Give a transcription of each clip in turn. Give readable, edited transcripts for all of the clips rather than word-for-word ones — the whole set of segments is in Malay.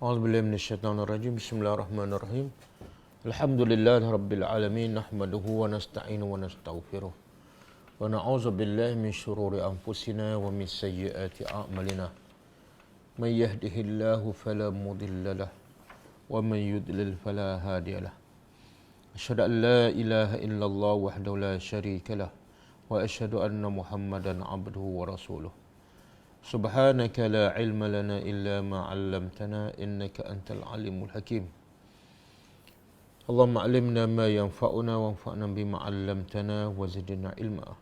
A'udzubillahi minasyaitonirrajim. Bismillahirrahmanirrahim. Alhamdulillahirabbil alamin nahmaduhu wa nasta'inu wa nastaghfiruh. Wa na'udzu billahi min syururi anfusina wa min sayyiati a'malina. May yahdihillahu fala mudilla lahu wa may yudlil fala hadiyalah. Asyhadu an la ilaha illallah wahdahu la syarika lah wa asyhadu anna Muhammadan abduhu wa rasuluh. Subhanaka la ilma lana illa ma 'allamtana innaka antal alimul hakim. Allahumma 'allimna ma yanfa'una wanfa'na bima 'allamtana wa zidna ilma.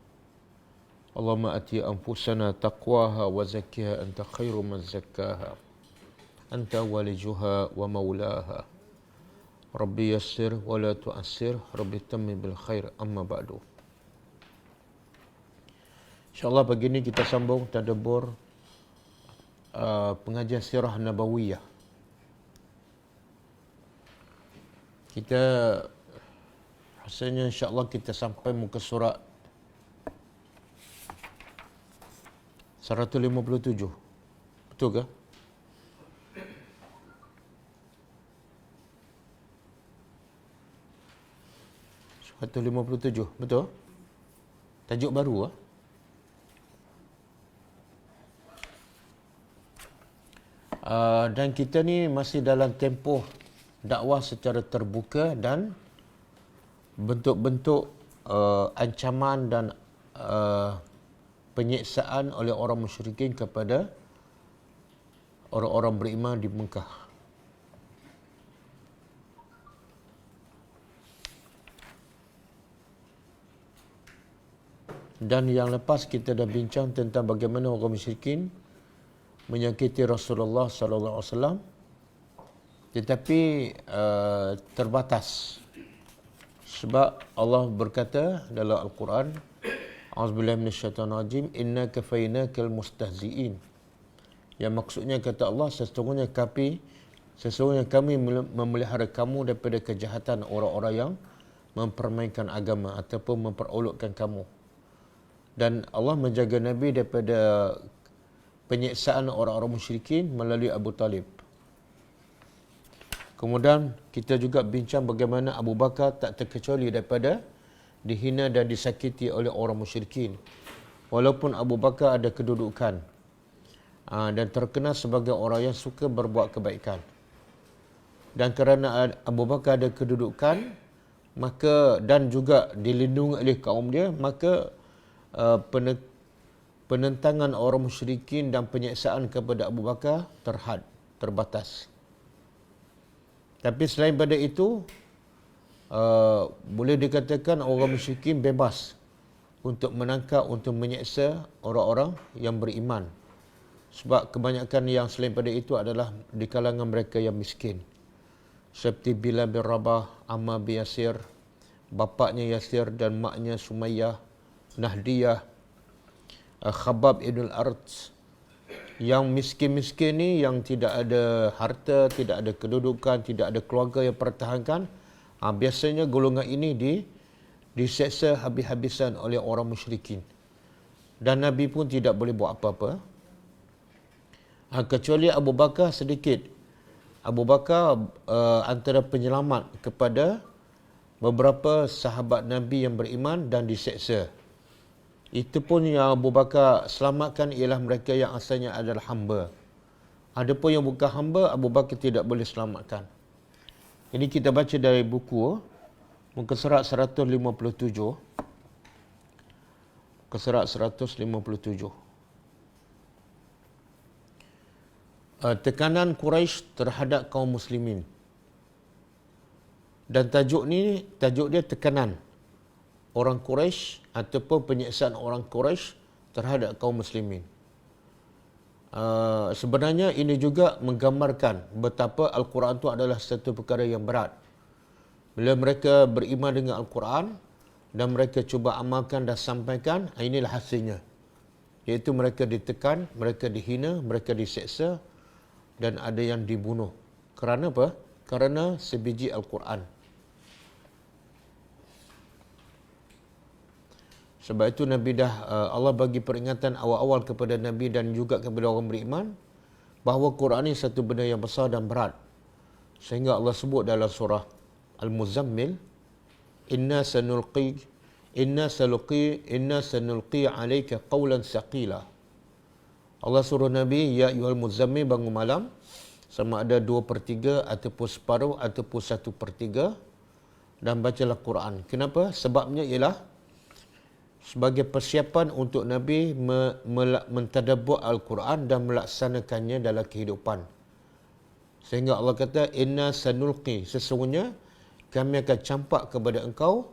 Allahumma ati anfusana taqwaha wa zakkiha anta khairu man zakkaha. Anta walijuha wa maulaha. Rabbi yassir wa la tu'assir, Rabbi tammim bil khair, amma ba'du. InsyaAllah pagi ini kita sambung tadabbur pengajian sirah nabawiyah. Kita rasanya insyaAllah kita sampai muka surat 157. Betul ke? Surat 157, betul? Tajuk baru ah. Dan kita ni masih dalam tempoh dakwah secara terbuka dan bentuk-bentuk ancaman dan penyiksaan oleh orang musyrikin kepada orang-orang beriman di Mekah. Dan yang lepas kita dah bincang tentang bagaimana orang musyrikin menyakiti Rasulullah sallallahu alaihi wasallam, tetapi terbatas. Sebab Allah berkata dalam Al-Quran, A'udzubillahi minasyaitonirrajim, inna kafainakal mustahzi'in. Yang maksudnya kata Allah, sesungguhnya kami memelihara kamu daripada kejahatan orang-orang yang mempermainkan agama ataupun memperolokkan kamu. Dan Allah menjaga Nabi daripada penyiksaan orang-orang musyrikin melalui Abu Talib. Kemudian kita juga bincang bagaimana Abu Bakar tak terkecuali daripada dihina dan disakiti oleh orang musyrikin. Walaupun Abu Bakar ada kedudukan dan terkenal sebagai orang yang suka berbuat kebaikan. Dan kerana Abu Bakar ada kedudukan, maka dan juga dilindungi oleh kaum dia, maka penentangan orang musyrikin dan penyiksaan kepada Abu Bakar terbatas. Tapi selain pada itu, boleh dikatakan orang musyrikin bebas untuk menangkap, untuk menyiksa orang-orang yang beriman. Sebab kebanyakan yang selain pada itu adalah di kalangan mereka yang miskin. Seperti Bilal bin Rabah, Ammar bin Yasir, bapaknya Yasir dan maknya Sumayyah, Nahdiyah, Khabbab ibn al-Arts. Yang miskin-miskin ni, yang tidak ada harta, tidak ada kedudukan, tidak ada keluarga yang pertahankan, biasanya golongan ini diseksa habis-habisan oleh orang musyrikin. Dan Nabi pun tidak boleh buat apa-apa. Kecuali Abu Bakar sedikit. Abu Bakar antara penyelamat kepada beberapa sahabat Nabi yang beriman dan diseksa. Itu pun yang Abu Bakar selamatkan ialah mereka yang asalnya adalah hamba. Adapun yang bukan hamba, Abu Bakar tidak boleh selamatkan. Ini kita baca dari buku muka surat 157. Muka surat 157. Tekanan Quraisy terhadap kaum muslimin. Dan tajuk dia tekanan orang Quraisy ataupun penyiksaan orang Quraisy terhadap kaum muslimin. Sebenarnya ini juga menggambarkan betapa Al-Quran itu adalah satu perkara yang berat. Bila mereka beriman dengan Al-Quran dan mereka cuba amalkan dan sampaikan, inilah hasilnya. Iaitu mereka ditekan, mereka dihina, mereka diseksa dan ada yang dibunuh. Kerana apa? Kerana sebiji Al-Quran. Sebab itu Nabi Allah bagi peringatan awal-awal kepada Nabi dan juga kepada orang beriman bahawa Quran ini satu benda yang besar dan berat. Sehingga Allah sebut dalam surah Al-Muzammil, Inna sanulqi alayka qawlan saqila. Allah suruh Nabi, ya ayyuhal muzammil, bangun malam, sama ada 2/3 ataupun separuh ataupun 1/3, dan bacalah Quran. Kenapa? Sebabnya ialah sebagai persiapan untuk Nabi mentadabbur Al-Quran dan melaksanakannya dalam kehidupan. Sehingga Allah kata, Inna sanulqi, sesungguhnya kami akan campak kepada engkau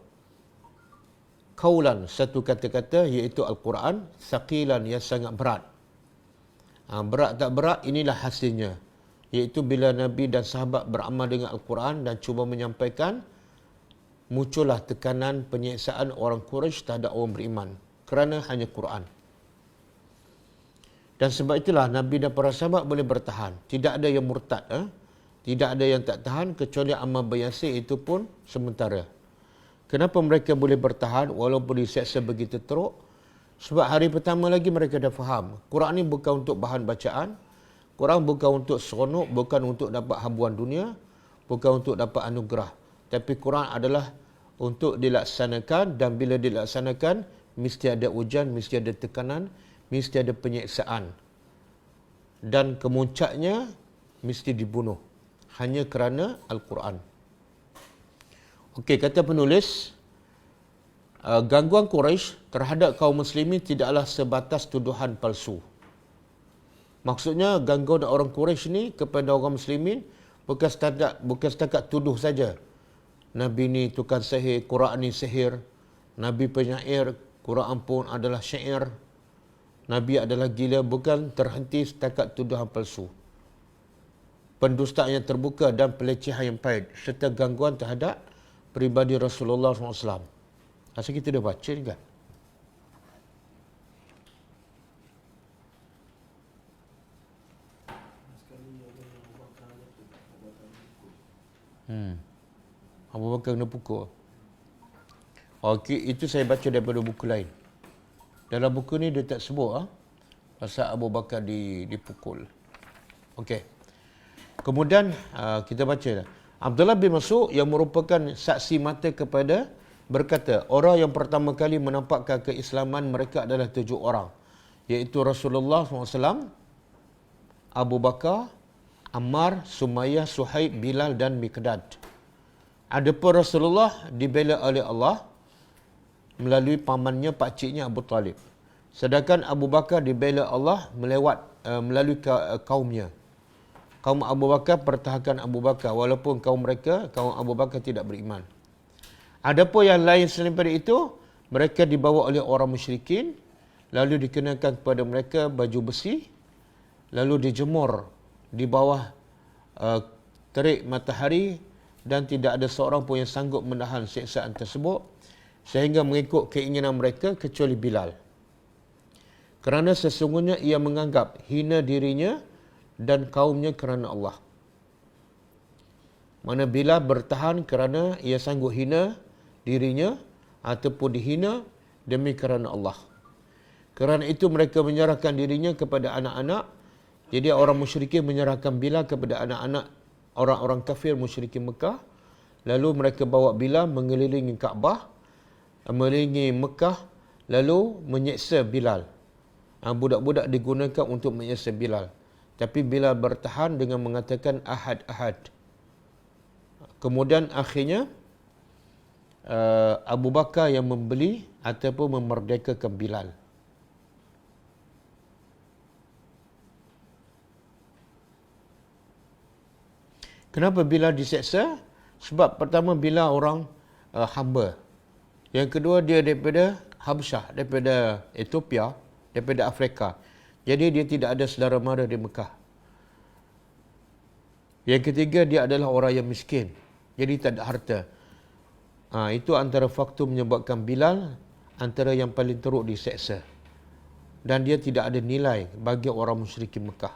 qawlan, satu kata-kata, iaitu Al-Quran, saqilan, yang sangat berat. Berat tak berat, inilah hasilnya. Iaitu bila Nabi dan sahabat beramal dengan Al-Quran dan cuba menyampaikan, muncullah tekanan penyiksaan orang Quraisy terhadap orang beriman kerana hanya Quran. Dan sebab itulah Nabi dan para sahabat boleh bertahan. Tidak ada yang murtad. Tidak ada yang tak tahan kecuali Ammar bin Yasir, itu pun sementara. Kenapa mereka boleh bertahan walaupun diseksa begitu teruk? Sebab hari pertama lagi mereka dah faham. Quran ni bukan untuk bahan bacaan. Quran bukan untuk seronok, bukan untuk dapat habuan dunia, bukan untuk dapat anugerah. Tapi Quran adalah untuk dilaksanakan, dan bila dilaksanakan, mesti ada ujian, mesti ada tekanan, mesti ada penyiksaan. Dan kemuncaknya, mesti dibunuh. Hanya kerana Al-Quran. Okey, kata penulis, gangguan Quraisy terhadap kaum muslimin tidaklah sebatas tuduhan palsu. Maksudnya, gangguan orang Quraisy ni kepada orang muslimin bukan setakat tuduh saja. Nabi ni tukang sihir, Quran ni sihir. Nabi penyair, Quran pun adalah syair. Nabi adalah gila, bukan terhenti setakat tuduhan palsu. Pendustaan yang terbuka dan pelecehan yang pahit serta gangguan terhadap peribadi Rasulullah SAW. Rasa kita dah baca ni kan? Abu Bakar kena pukul. Okey, itu saya baca daripada buku lain. Dalam buku ni dia tak sebut pasal Abu Bakar dipukul. Okey. Kemudian kita baca dah. Abdullah bin Mas'ud yang merupakan saksi mata kepada berkata, orang yang pertama kali menampakkan keislaman mereka adalah 7 orang, iaitu Rasulullah SAW, Abu Bakar, Ammar, Sumayyah, Suhaib, Bilal dan Miqdad. Adapun Rasulullah dibela oleh Allah melalui pamannya, pakciknya Abu Talib. Sedangkan Abu Bakar dibela Allah melalui kaumnya. Kaum Abu Bakar pertahankan Abu Bakar walaupun kaum Abu Bakar tidak beriman. Adapun yang lain selain daripada itu, mereka dibawa oleh orang musyrikin, lalu dikenakan kepada mereka baju besi, lalu dijemur di bawah terik matahari, dan tidak ada seorang pun yang sanggup menahan siksaan tersebut sehingga mengikut keinginan mereka kecuali Bilal. Kerana sesungguhnya ia menganggap hina dirinya dan kaumnya kerana Allah. Mana Bilal bertahan kerana ia sanggup hina dirinya ataupun dihina demi kerana Allah. Kerana itu mereka menyerahkan dirinya kepada anak-anak. Jadi orang musyrikin menyerahkan Bilal kepada anak-anak orang-orang kafir musyrikin Mekah. Lalu mereka bawa Bilal mengelilingi Kaabah, mengelilingi Mekah, lalu menyeksa Bilal. Budak-budak digunakan untuk menyeksa Bilal. Tapi Bilal bertahan dengan mengatakan ahad, ahad. Kemudian akhirnya Abu Bakar yang membeli ataupun memerdekakan Bilal. Kenapa Bilal diseksa? Sebab pertama Bilal orang hamba. Yang kedua dia daripada Habsyah, daripada Ethiopia, daripada Afrika. Jadi dia tidak ada saudara mara di Mekah. Yang ketiga dia adalah orang yang miskin. Jadi tak ada harta. Itu antara faktor menyebabkan Bilal antara yang paling teruk diseksa. Dan dia tidak ada nilai bagi orang musyrikin Mekah.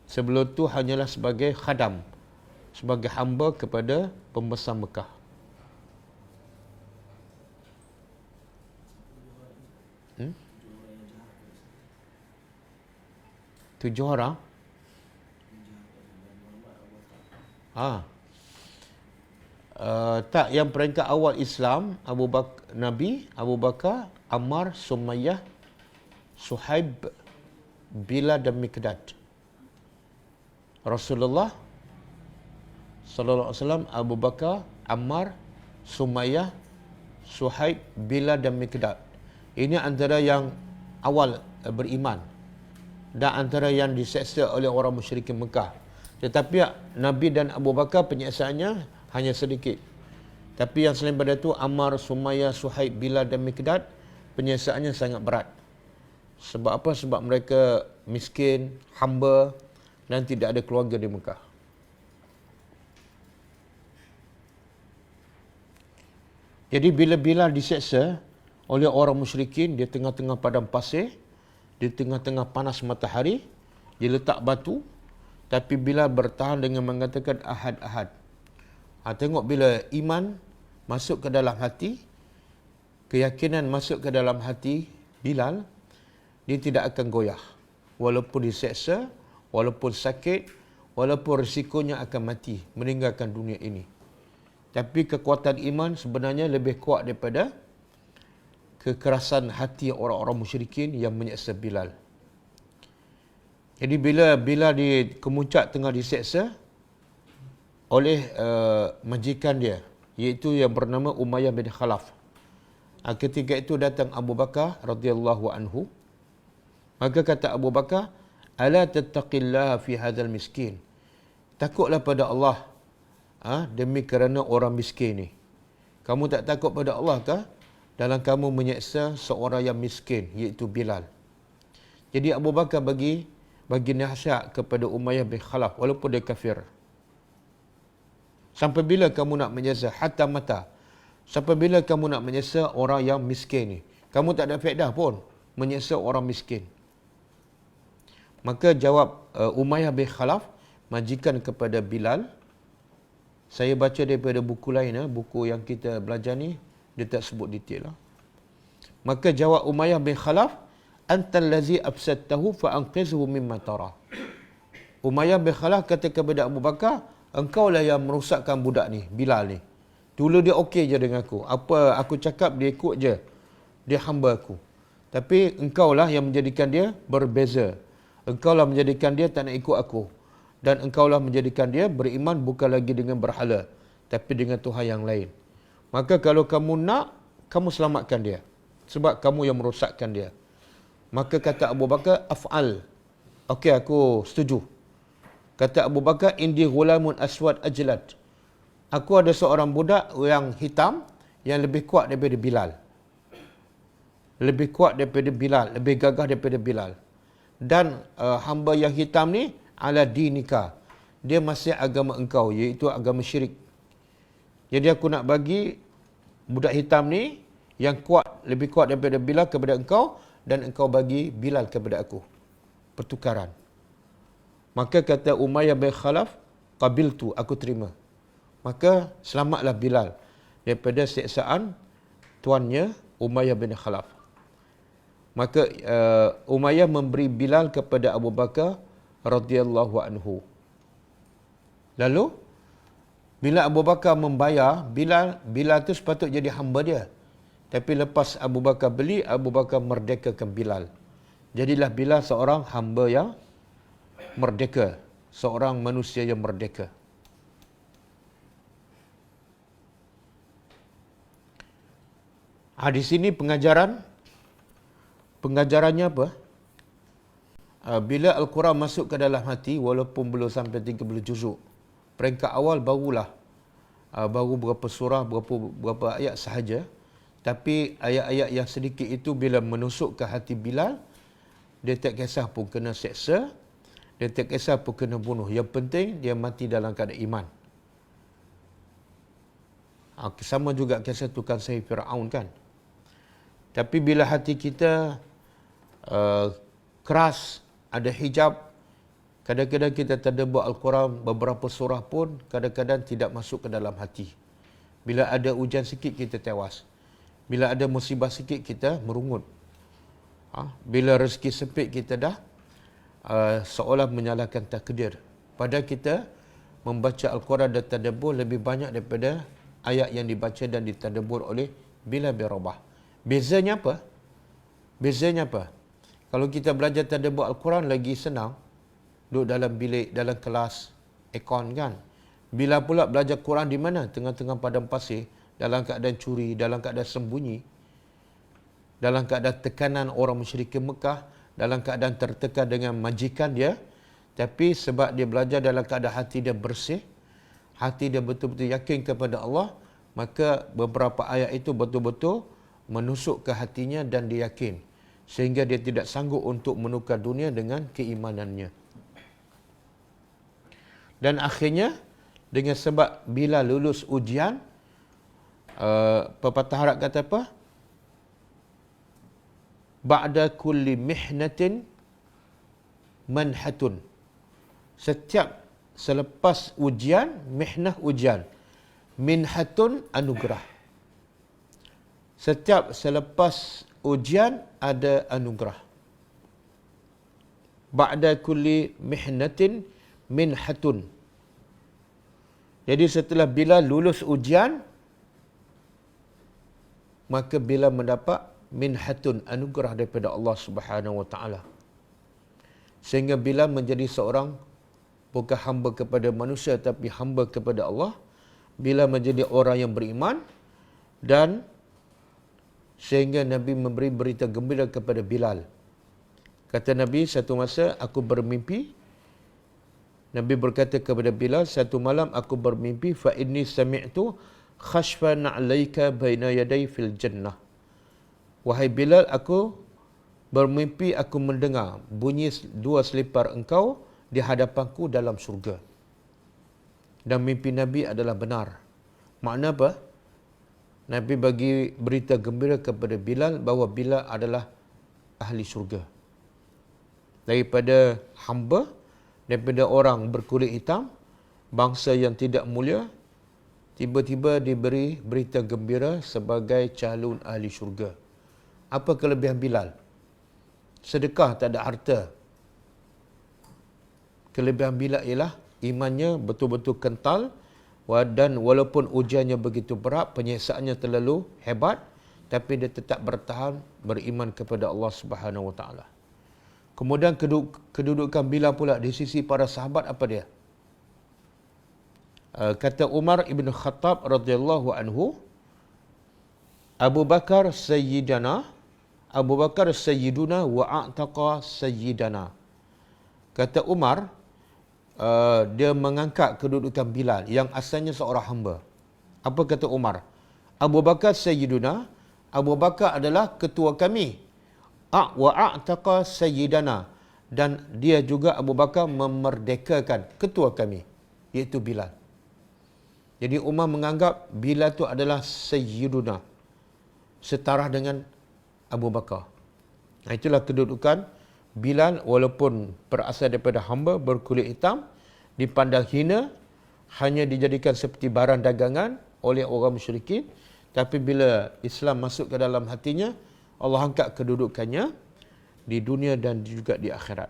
Sebelum itu hanyalah sebagai khadam, sebagai hamba kepada pembesar Mekah. 7 orang. Tak, yang peringkat awal Islam, Nabi, Abu Bakar, Ammar, Sumayyah, Suhaib, Bilal dan Miqdad. Rasulullah sallallahu alaihi wasallam, Abu Bakar, Ammar, Sumayyah, Suhaib, Bilal dan Miqdad. Ini antara yang awal beriman dan antara yang diseksa oleh orang musyrikin Mekah. Tetapi Nabi dan Abu Bakar penyeksaannya hanya sedikit. Tapi yang selain daripada itu, Ammar, Sumayyah, Suhaib, Bilal dan Miqdad, penyeksaannya sangat berat. Sebab apa? Sebab mereka miskin, hamba dan tidak ada keluarga di Mekah. Jadi bila Bilal diseksa oleh orang musyrikin di tengah-tengah padang pasir, di tengah-tengah panas matahari, dia letak batu, tapi Bilal bertahan dengan mengatakan ahad, ahad. Tengok bila iman masuk ke dalam hati, keyakinan masuk ke dalam hati Bilal, dia tidak akan goyah. Walaupun diseksa, walaupun sakit, walaupun risikonya akan mati, meninggalkan dunia ini. Tapi kekuatan iman sebenarnya lebih kuat daripada kekerasan hati orang-orang musyrikin yang menyeksa Bilal. Jadi bila Bilal di kemuncak tengah diseksa oleh majikan dia, iaitu yang bernama Umayyah bin Khalaf. Ketika itu datang Abu Bakar radhiyallahu anhu. Maka kata Abu Bakar, "Ala tattaqillaha fi hadzal miskin?" Takutlah pada Allah demi kerana orang miskin ni. Kamu tak takut pada Allah kah dalam kamu menyeksa seorang yang miskin, iaitu Bilal? Jadi Abu Bakar bagi nasihat kepada Umayyah bin Khalaf walaupun dia kafir. Sampai bila kamu nak menyeksa? Hatta mata. Sampai bila kamu nak menyeksa orang yang miskin ni? Kamu tak ada faedah pun menyeksa orang miskin. Maka jawab Umayyah bin Khalaf, majikan kepada Bilal. Saya baca daripada buku lain, buku yang kita belajar ni, dia tak sebut detail lah. Maka jawab Umayyah bin Khalaf, "Antal ladzi afsadtahu fa anqizhu mimma tara." Umayyah bin Khalaf kata kepada Abu Bakar, engkaulah yang merosakkan budak ni, Bilal ni. Dulu dia okey je dengan aku. Apa aku cakap dia ikut je. Dia hamba aku. Tapi engkaulah yang menjadikan dia berbeza. Engkaulah menjadikan dia tak nak ikut aku. Dan engkaulah menjadikan dia beriman bukan lagi dengan berhala, tapi dengan Tuhan yang lain. Maka kalau kamu nak, kamu selamatkan dia. Sebab kamu yang merosakkan dia. Maka kata Abu Bakar, af'al. Okey, aku setuju. Kata Abu Bakar, indi ghulamun aswad ajlad. Aku ada seorang budak yang hitam yang lebih kuat daripada Bilal. Lebih kuat daripada Bilal, lebih gagah daripada Bilal. Dan hamba yang hitam ni ala dinika. Dia masih agama engkau, iaitu agama syirik. Jadi aku nak bagi budak hitam ni yang kuat, lebih kuat daripada Bilal kepada engkau, dan engkau bagi Bilal kepada aku. Pertukaran. Maka kata Umayyah bin Khalaf, qabiltu, aku terima. Maka selamatlah Bilal daripada siksaan tuannya Umayyah bin Khalaf. Maka Umayyah memberi Bilal kepada Abu Bakar radhiyallahu anhu. Lalu bila Abu Bakar membayar, Bilal tu sepatut jadi hamba dia. Tapi lepas Abu Bakar beli, Abu Bakar merdekakan Bilal. Jadilah Bilal seorang hamba yang merdeka, seorang manusia yang merdeka. Di sini pengajarannya apa? Bila Al-Quran masuk ke dalam hati, walaupun belum sampai 30 juzuk, peringkat awal baru berapa surah, berapa ayat sahaja. Tapi ayat-ayat yang sedikit itu bila menusuk ke hati Bilal, dia tak kisah pun kena seksa, dia tak kisah pun kena bunuh. Yang penting dia mati dalam keadaan iman. Sama juga kisah tukang sihir Fir'aun kan. Tapi bila hati kita keras, ada hijab, kadang-kadang kita tadabbur Al-Quran, beberapa surah pun kadang-kadang tidak masuk ke dalam hati. Bila ada hujan sikit, kita tewas. Bila ada musibah sikit, kita merungut. Bila rezeki sempit, kita dah seolah menyalahkan takdir. Padahal kita membaca Al-Quran dan tadabbur lebih banyak daripada ayat yang dibaca dan ditadabbur oleh Bilal bin Rabah. Bezanya apa? Bezanya apa? Kalau kita belajar tadabbur Al-Quran lagi senang, duduk dalam bilik, dalam kelas, aircon kan. Bila pula belajar Quran di mana? Tengah-tengah padang pasir, dalam keadaan curi, dalam keadaan sembunyi, dalam keadaan tekanan orang musyrikin Mekah, dalam keadaan tertekan dengan majikan dia, tapi sebab dia belajar dalam keadaan hati dia bersih, hati dia betul-betul yakin kepada Allah, maka beberapa ayat itu betul-betul menusuk ke hatinya dan dia yakin. Sehingga dia tidak sanggup untuk menukar dunia dengan keimanannya. Dan akhirnya, dengan sebab bila lulus ujian, pepatah Arab kata apa? Ba'da kulli mihnatin manhatun. Setiap selepas ujian, mihnah ujian. Minhatun anugerah. Setiap selepas ujian ada anugerah. Ba'da kulli mihnatin minhatun. Jadi setelah bila lulus ujian, maka bila mendapat minhatun, anugerah daripada Allah Subhanahu wa taala. Sehingga bila menjadi seorang bukan hamba kepada manusia tapi hamba kepada Allah, bila menjadi orang yang beriman, dan sehingga Nabi memberi berita gembira kepada Bilal. Kata Nabi, satu masa aku bermimpi, Nabi berkata kepada Bilal, satu malam aku bermimpi, fa inni sami'tu khashfan 'alaika baina yaday fil jannah. Wahai Bilal, aku bermimpi aku mendengar bunyi dua selipar engkau di hadapanku dalam surga. Dan mimpi Nabi adalah benar. Makna apa? Nabi bagi berita gembira kepada Bilal bahawa Bilal adalah ahli surga. Daripada hamba, daripada orang berkulit hitam, bangsa yang tidak mulia, tiba-tiba diberi berita gembira sebagai calon ahli syurga. Apa kelebihan Bilal? Sedekah, tak ada harta. Kelebihan Bilal ialah imannya betul-betul kental, dan walaupun ujiannya begitu berat, penyeksaannya terlalu hebat, tapi dia tetap bertahan beriman kepada Allah Subhanahu wa taala. Kemudian kedudukan Bilal pula di sisi para sahabat apa dia? Kata Umar ibn Khattab radhiyallahu anhu, Abu Bakar sayyidana, Abu Bakar sayyiduna wa a'taqa sayyidana. Kata Umar, dia mengangkat kedudukan Bilal yang asalnya seorang hamba. Apa kata Umar? Abu Bakar sayyiduna, Abu Bakar adalah ketua kami. Wa a'taqa sayyidana, dan dia juga Abu Bakar memerdekakan ketua kami, iaitu Bilal. Jadi Umar menganggap Bilal itu adalah sayyiduna, setara dengan Abu Bakar. Nah, itulah kedudukan Bilal, walaupun berasal daripada hamba berkulit hitam, dipandang hina, hanya dijadikan seperti barang dagangan oleh orang musyrikin. Tapi bila Islam masuk ke dalam hatinya, Allah angkat kedudukannya di dunia dan juga di akhirat.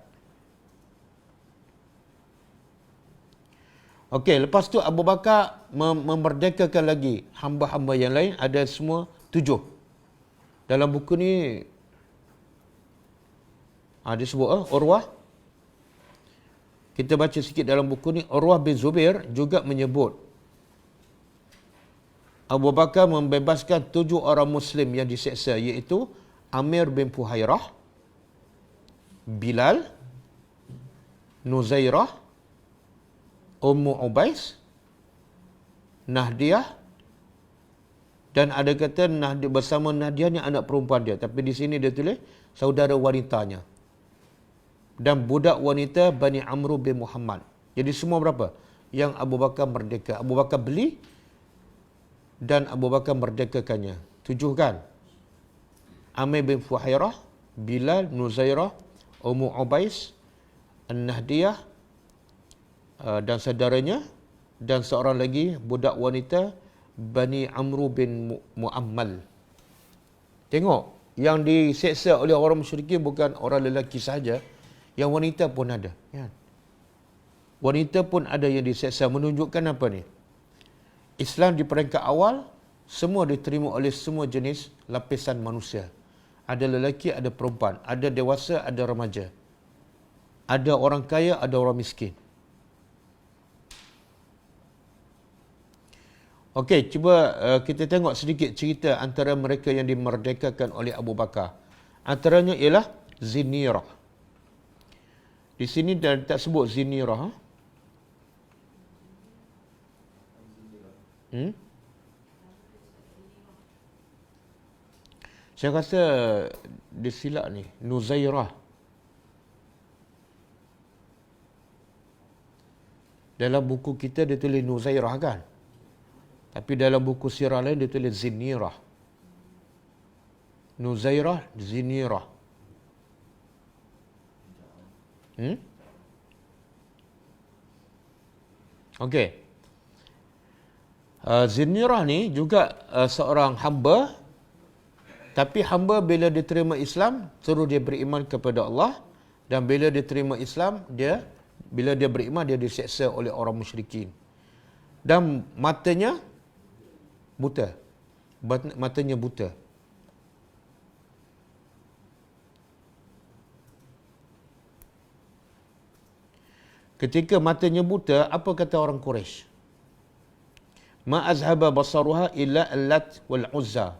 Okey, lepas tu Abu Bakar memerdekakan lagi hamba-hamba yang lain, ada semua 7. Dalam buku ni disebut Urwah. Kita baca sikit dalam buku ni. Urwah bin Zubair juga menyebut Abu Bakar membebaskan 7 orang Muslim yang diseksa, iaitu Amir bin Fuhairah, Bilal, Nuzairah, Ummu Ubais, Nahdiyah, dan ada kata bersama Nahdiyah ni anak perempuan dia, tapi di sini dia tulis saudara wanitanya, dan budak wanita Bani Amru bin Muhammad. Jadi semua berapa? Yang Abu Bakar merdeka. Abu Bakar beli dan Abu Bakar merdekakannya. 7 kan? Amir bin Fuhairah, Bilal, Nuzairah, Ummu Ubais, An-Nahdiyah, dan saudaranya, dan seorang lagi budak wanita Bani Amru bin Muammal. Tengok, yang diseksa oleh orang musyrikin bukan orang lelaki sahaja, yang wanita pun ada. Ya. Wanita pun ada yang diseksa. Menunjukkan apa ni? Islam di peringkat awal, semua diterima oleh semua jenis lapisan manusia. Ada lelaki, ada perempuan. Ada dewasa, ada remaja. Ada orang kaya, ada orang miskin. Okey, cuba kita tengok sedikit cerita antara mereka yang dimerdekakan oleh Abu Bakar. Antaranya ialah Zinirah. Di sini dah tak sebut Zinirah. Saya rasa dia silap ni. Nuzairah. Dalam buku kita dia tulis Nuzairah kan? Tapi dalam buku sirah lain dia tulis Zinirah. Nuzairah, Zinirah. Okey. Zinirah ni juga seorang hamba, tapi hamba bila dia terima Islam, terus dia beriman kepada Allah, dan bila dia terima Islam, bila dia beriman, dia diseksa oleh orang musyrikin. Dan matanya buta. Matanya buta. Ketika matanya buta, apa kata orang Quraisy? Ma azhaba basaruha illa Allat wal Uzza.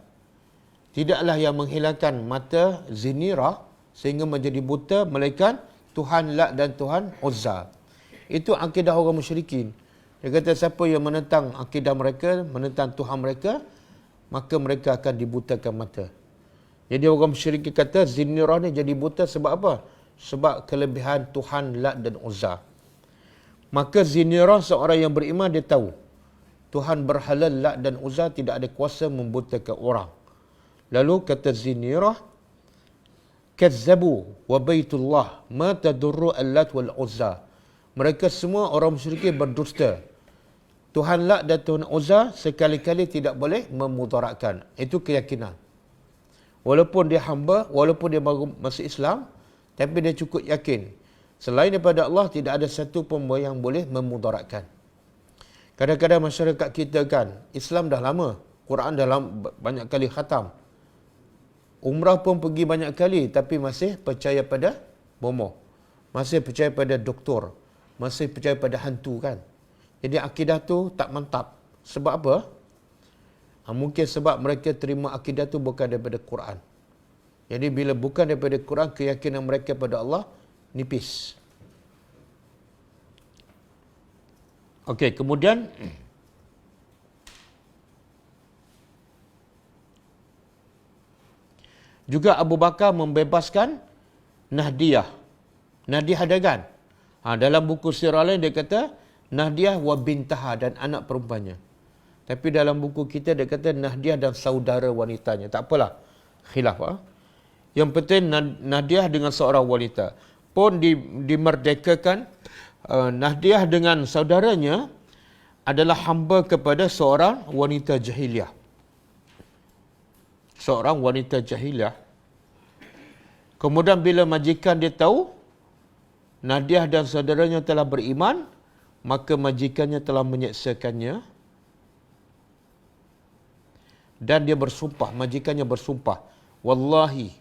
Tidaklah yang menghilangkan mata Zinirah sehingga menjadi buta melainkan Tuhan Lat dan Tuhan Uzza. Itu akidah orang musyrikin. Dia kata siapa yang menentang akidah mereka, menentang Tuhan mereka, maka mereka akan dibutakan mata. Jadi orang musyrikin kata Zinirah ni jadi buta sebab apa? Sebab kelebihan Tuhan Lat dan Uzza. Maka Zinirah seorang yang beriman, dia tahu Tuhan berhala Lat dan Uzza tidak ada kuasa membutakan orang. Lalu kata Zinirah, kazzabu wa baitullah ma tadurru Allat wal Uzza. Mereka semua orang musyrikin berdusta. Tuhan Lat dan Tuhan Uzza sekali-kali tidak boleh memudaratkan. Itu keyakinan. Walaupun dia hamba, walaupun dia baru masuk Islam, tapi dia cukup yakin selain daripada Allah tidak ada satu pun yang boleh memudaratkan. Kadang-kadang masyarakat kita kan, Islam dah lama, Quran dah lama, banyak kali khatam. Umrah pun pergi banyak kali, tapi masih percaya pada bomoh. Masih percaya pada doktor. Masih percaya pada hantu kan. Jadi akidah tu tak mantap. Sebab apa? Mungkin sebab mereka terima akidah tu bukan daripada Quran. Jadi bila bukan daripada Quran, keyakinan mereka pada Allah nipis. Okey, kemudian juga Abu Bakar membebaskan Nahdiyah. Nahdiyah ada kan? Dalam buku sirah lain dia kata Nahdiyah wa bintaha dan anak perempuannya. Tapi dalam buku kita dia kata Nahdiyah dan saudara wanitanya. Tak apalah, khilaf. Yang penting Nahdiyah dengan seorang wanita pun dimerdekakan. Nahdiyah dengan saudaranya adalah hamba kepada seorang wanita jahiliah. Seorang wanita jahiliah. Kemudian bila majikan dia tahu Nahdiyah dan saudaranya telah beriman, maka majikannya telah menyeksakannya. Dan dia bersumpah, majikannya bersumpah, wallahi,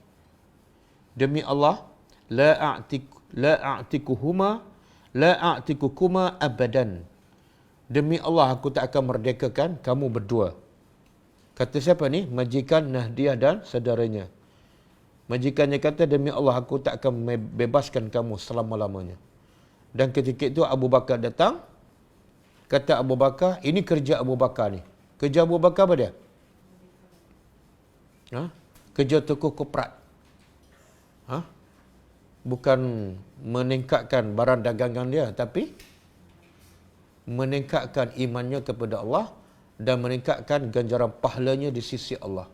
demi Allah, la a'tikukuma abadan. Demi Allah aku tak akan merdekakan kamu berdua. Kata siapa ni? Majikan Nahdiyah dan saudaranya. Majikannya kata, demi Allah aku tak akan bebaskan kamu selama-lamanya. Dan ketika itu Abu Bakar datang. Kata Abu Bakar, ini kerja Abu Bakar ni. Kerja Abu Bakar apa dia? Kerja toko korporat. Bukan meningkatkan barang dagangan dia, tapi meningkatkan imannya kepada Allah dan meningkatkan ganjaran pahalanya di sisi Allah.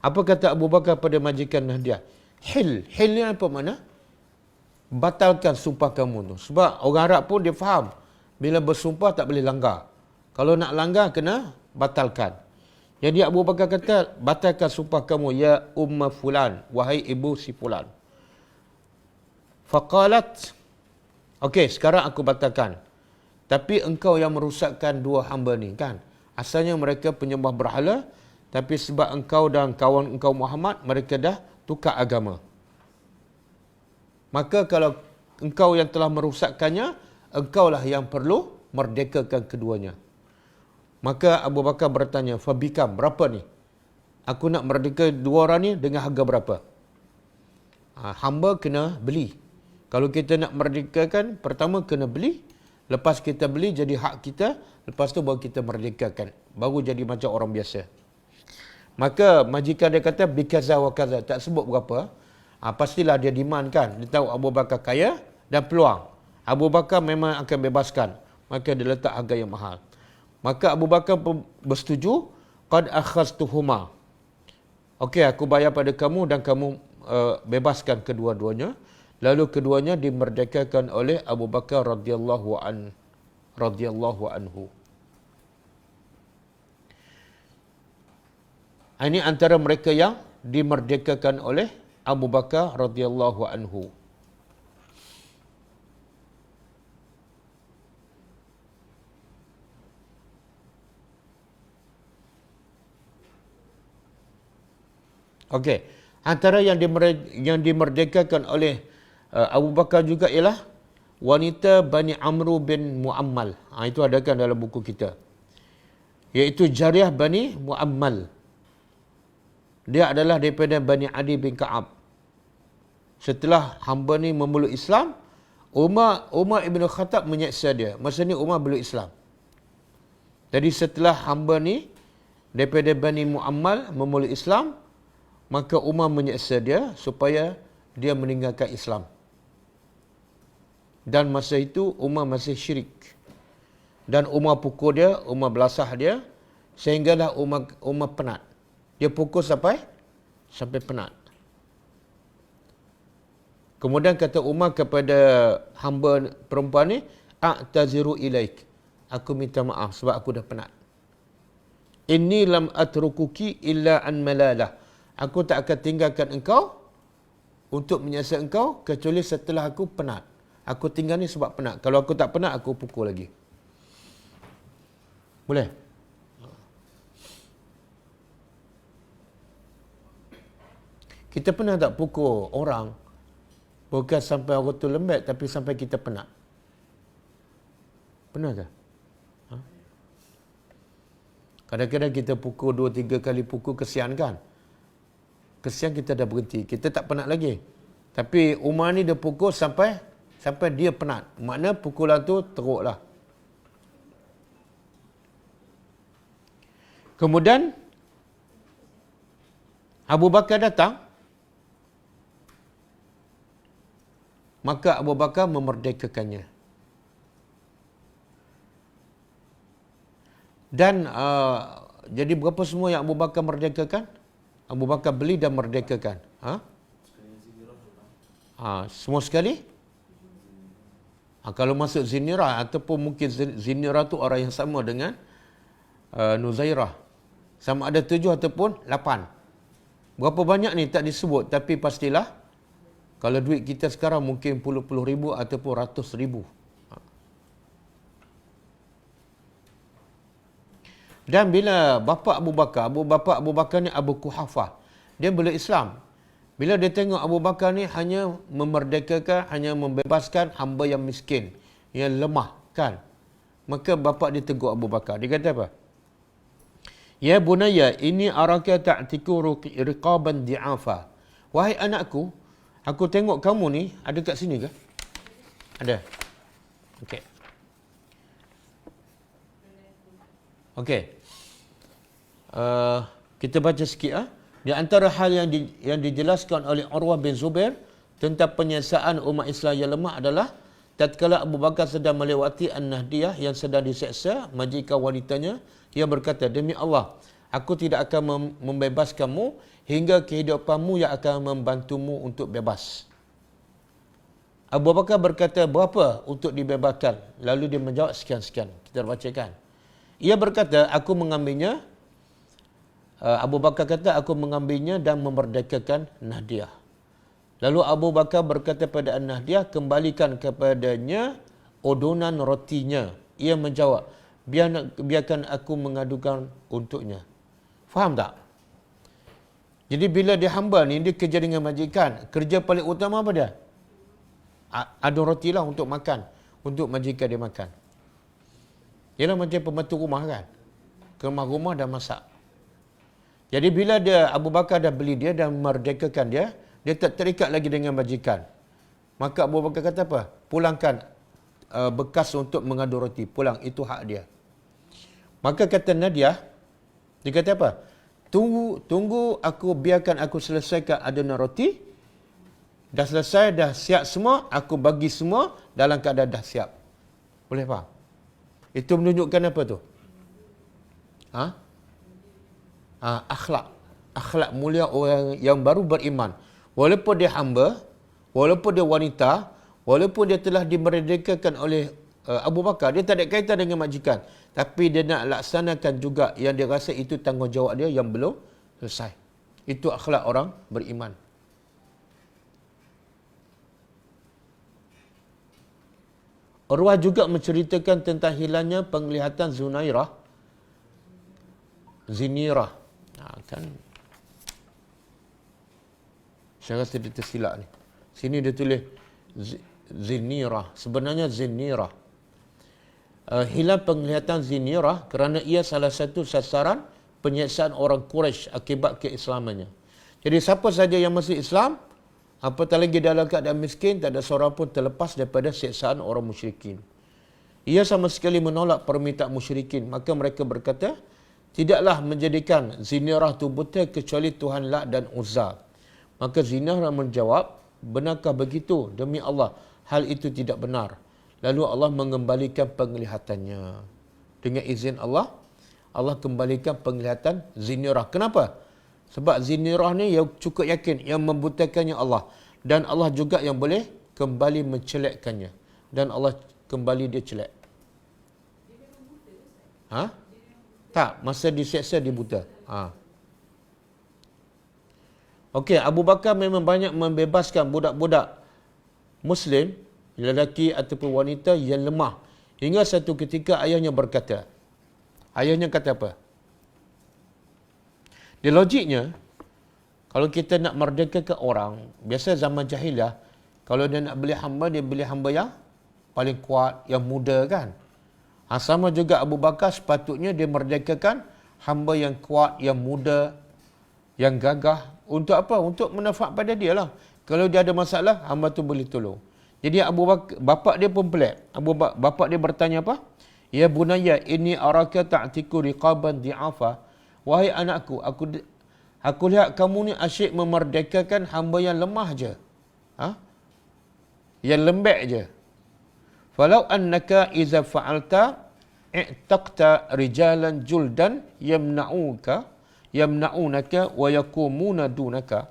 Apa kata Abu Bakar pada majikan Nahdiyah? Hil ni apa makna? Batalkan sumpah kamu tu. Sebab orang Arab pun dia faham, bila bersumpah tak boleh langgar. Kalau nak langgar kena batalkan. Jadi Abu Bakar kata, batalkan sumpah kamu ya umma fulan, wahai ibu si fulan. Faqalat, okey, sekarang aku batalkan. Tapi engkau yang merusakkan dua hamba ni, kan? Asalnya mereka penyembah berhala, tapi sebab engkau dan kawan engkau Muhammad, mereka dah tukar agama. Maka kalau engkau yang telah merusakkannya, engkaulah yang perlu merdekakan keduanya. Maka Abu Bakar bertanya, Fabikam, berapa ni? Aku nak merdeka dua orang ni dengan harga berapa? Hamba kena beli. Kalau kita nak merdekakan, pertama kena beli. Lepas kita beli, jadi hak kita. Lepas tu baru kita merdekakan. Baru jadi macam orang biasa. Maka majikan dia kata, bikaza wa kaza. Tak sebut berapa. Pastilah dia demand kan. Dia tahu Abu Bakar kaya dan peluang. Abu Bakar memang akan bebaskan. Maka dia letak harga yang mahal. Maka Abu Bakar pun bersetuju. Qad akhaztuhuma. Okey, aku bayar pada kamu dan kamu bebaskan kedua-duanya. Lalu keduanya dimerdekakan oleh Abu Bakar radhiyallahu anhu. Ini antara mereka yang dimerdekakan oleh Abu Bakar radhiyallahu anhu. Okey, antara yang dimerdekakan oleh Abu Bakar juga ialah wanita Bani Amru bin Muammal. Itu ada kan dalam buku kita. Iaitu Jariyah Bani Muammal. Dia adalah daripada Bani Adi bin Ka'ab. Setelah hamba ni memeluk Islam, Umar Ibn Khattab menyeksa dia. Masa ni Umar belum Islam. Jadi setelah hamba ni daripada Bani Muammal memeluk Islam, maka Umar menyeksa dia supaya dia meninggalkan Islam. Dan masa itu Umar masih syirik. Dan Umar pukul dia, Umar belasah dia, sehinggalah Umar penat. Dia pukul sampai penat. Kemudian kata Umar kepada hamba perempuan ni, a'taziru ilaik. Aku minta maaf sebab aku dah penat. Inni lam atrukuki illa an malalah. Aku tak akan tinggalkan engkau untuk menyiksa engkau kecuali setelah aku penat. Aku tinggal ni sebab penat. Kalau aku tak penat, aku pukul lagi. Boleh? Kita pernah tak pukul orang bukan sampai orang tu lembek, tapi sampai kita penat? Pernah tak? Kadang-kadang kita pukul 2-3 kali pukul, kesian kan? Kesian, kita dah berhenti. Kita tak penat lagi. Tapi Umar ni dia pukul sampai dia penat. Makna pukulan tu teruklah. Kemudian Abu Bakar datang. Maka Abu Bakar memerdekakannya. Dan jadi berapa semua yang Abu Bakar merdekakan? Abu Bakar beli dan merdekakan. Semua sekali? Kalau masuk Zinirah, ataupun mungkin Zinirah tu orang yang sama dengan Nuzairah. Sama ada 7 ataupun 8. Berapa banyak ni tak disebut, tapi pastilah kalau duit kita sekarang mungkin puluh ribu ataupun ratus ribu. Dan bila bapa Abu Bakar ni Abu Quhafah, dia belum Islam. Bila dia tengok Abu Bakar ni hanya memerdekakan, hanya membebaskan hamba yang miskin, yang lemah, kan? Maka bapa dia tegur Abu Bakar. Dia kata apa? Ya bunayya, ini araka ta'tiku riqaban di'afa. Wahai anakku, aku tengok kamu ni, ada kat sini ke? Ada. Okey. Okey. Kita baca sikit. Di antara hal yang dijelaskan oleh Urwah bin Zubair tentang penyiasaan umat Islam yang lemah adalah tatkala Abu Bakar sedang melewati An-Nahdiyah yang sedang diseksa majikan wanitanya, ia berkata, demi Allah, aku tidak akan membebaskanmu hingga kehidupanmu yang akan membantumu untuk bebas. Abu Bakar berkata, berapa untuk dibebaskan? Lalu dia menjawab, sekian-sekian. Kita bacakan. Ia berkata, aku mengambilnya. Abu Bakar kata, aku mengambilnya dan memerdekakan Nahdiyah. Lalu Abu Bakar berkata pada An-Nahdiyah, kembalikan kepadanya odonan rotinya. Ia menjawab, biarkan aku mengadukan untuknya. Faham tak? Jadi bila dia hamba ni, dia kerja dengan majikan. Kerja paling utama apa dia? Adu roti lah untuk makan. Untuk majikan dia makan. Ialah macam pembantu rumah kan. Ke rumah dah masak. Jadi bila dia Abu Bakar dah beli dia dan merdekakan dia, dia tak terikat lagi dengan majikan. Maka Abu Bakar kata apa? Pulangkan bekas untuk mengadu roti. Pulang, itu hak dia. Maka kata Nadia, dia kata apa? Tunggu aku, biarkan aku selesaikan adunan roti. Dah selesai, dah siap semua, aku bagi semua dalam keadaan dah siap. Boleh faham? Itu menunjukkan apa tu? Akhlak mulia orang yang baru beriman. Walaupun dia hamba, walaupun dia wanita, walaupun dia telah dimerdekakan oleh Abu Bakar, dia tak ada kaitan dengan majikan. Tapi dia nak laksanakan juga yang dia rasa itu tanggungjawab dia yang belum selesai. Itu akhlak orang beriman. Urwah juga menceritakan tentang hilangnya penglihatan Zinirah. Kan saya rasa dia tersilap ni. Sini dia tulis Zinirah. Sebenarnya Zinirah. Hilang penglihatan Zinirah kerana ia salah satu sasaran penyiksaan orang Quraisy akibat keislamannya. Jadi siapa saja yang masuk Islam, apatah lagi dalam keadaan miskin, tak ada seorang pun terlepas daripada siksaan orang musyrikin. Ia sama sekali menolak permintaan musyrikin. Maka mereka berkata, tidaklah menjadikan Zinirah itu buta kecuali Tuhan Lat dan Uzza. Maka Zinirah menjawab, benarkah begitu? Demi Allah, hal itu tidak benar. Lalu Allah mengembalikan penglihatannya. Dengan izin Allah, Allah kembalikan penglihatan Zinirah. Kenapa? Sebab Zinirah ni yang cukup yakin, yang membutakannya Allah. Dan Allah juga yang boleh kembali mencelakkannya. Dan Allah kembali dia celak. Tak, masa diseksa dia buta. Okey, Abu Bakar memang banyak membebaskan budak-budak Muslim, lelaki ataupun wanita yang lemah. Hingga satu ketika ayahnya berkata. Ayahnya kata apa? Di logiknya, kalau kita nak merdekakan orang, biasa zaman jahiliah, kalau dia nak beli hamba, dia beli hamba yang paling kuat, yang muda kan. Sama juga Abu Bakar sepatutnya dia merdekakan hamba yang kuat, yang muda, yang gagah. Untuk apa? Untuk manfaat pada dia lah. Kalau dia ada masalah, hamba tu boleh tolong. Jadi Abu Bakar, bapak dia pun pelik. Bapak dia bertanya apa? Ya bunayya, inni araka ta'tiku riqaban di'afa. Wahai anakku, aku lihat kamu ni asyik memerdekakan hamba yang lemah je. Yang lembek je. Falau annaka iza fa'alta i'taqta rijalan juldan yamna'unaka wa yakumuna dunaka.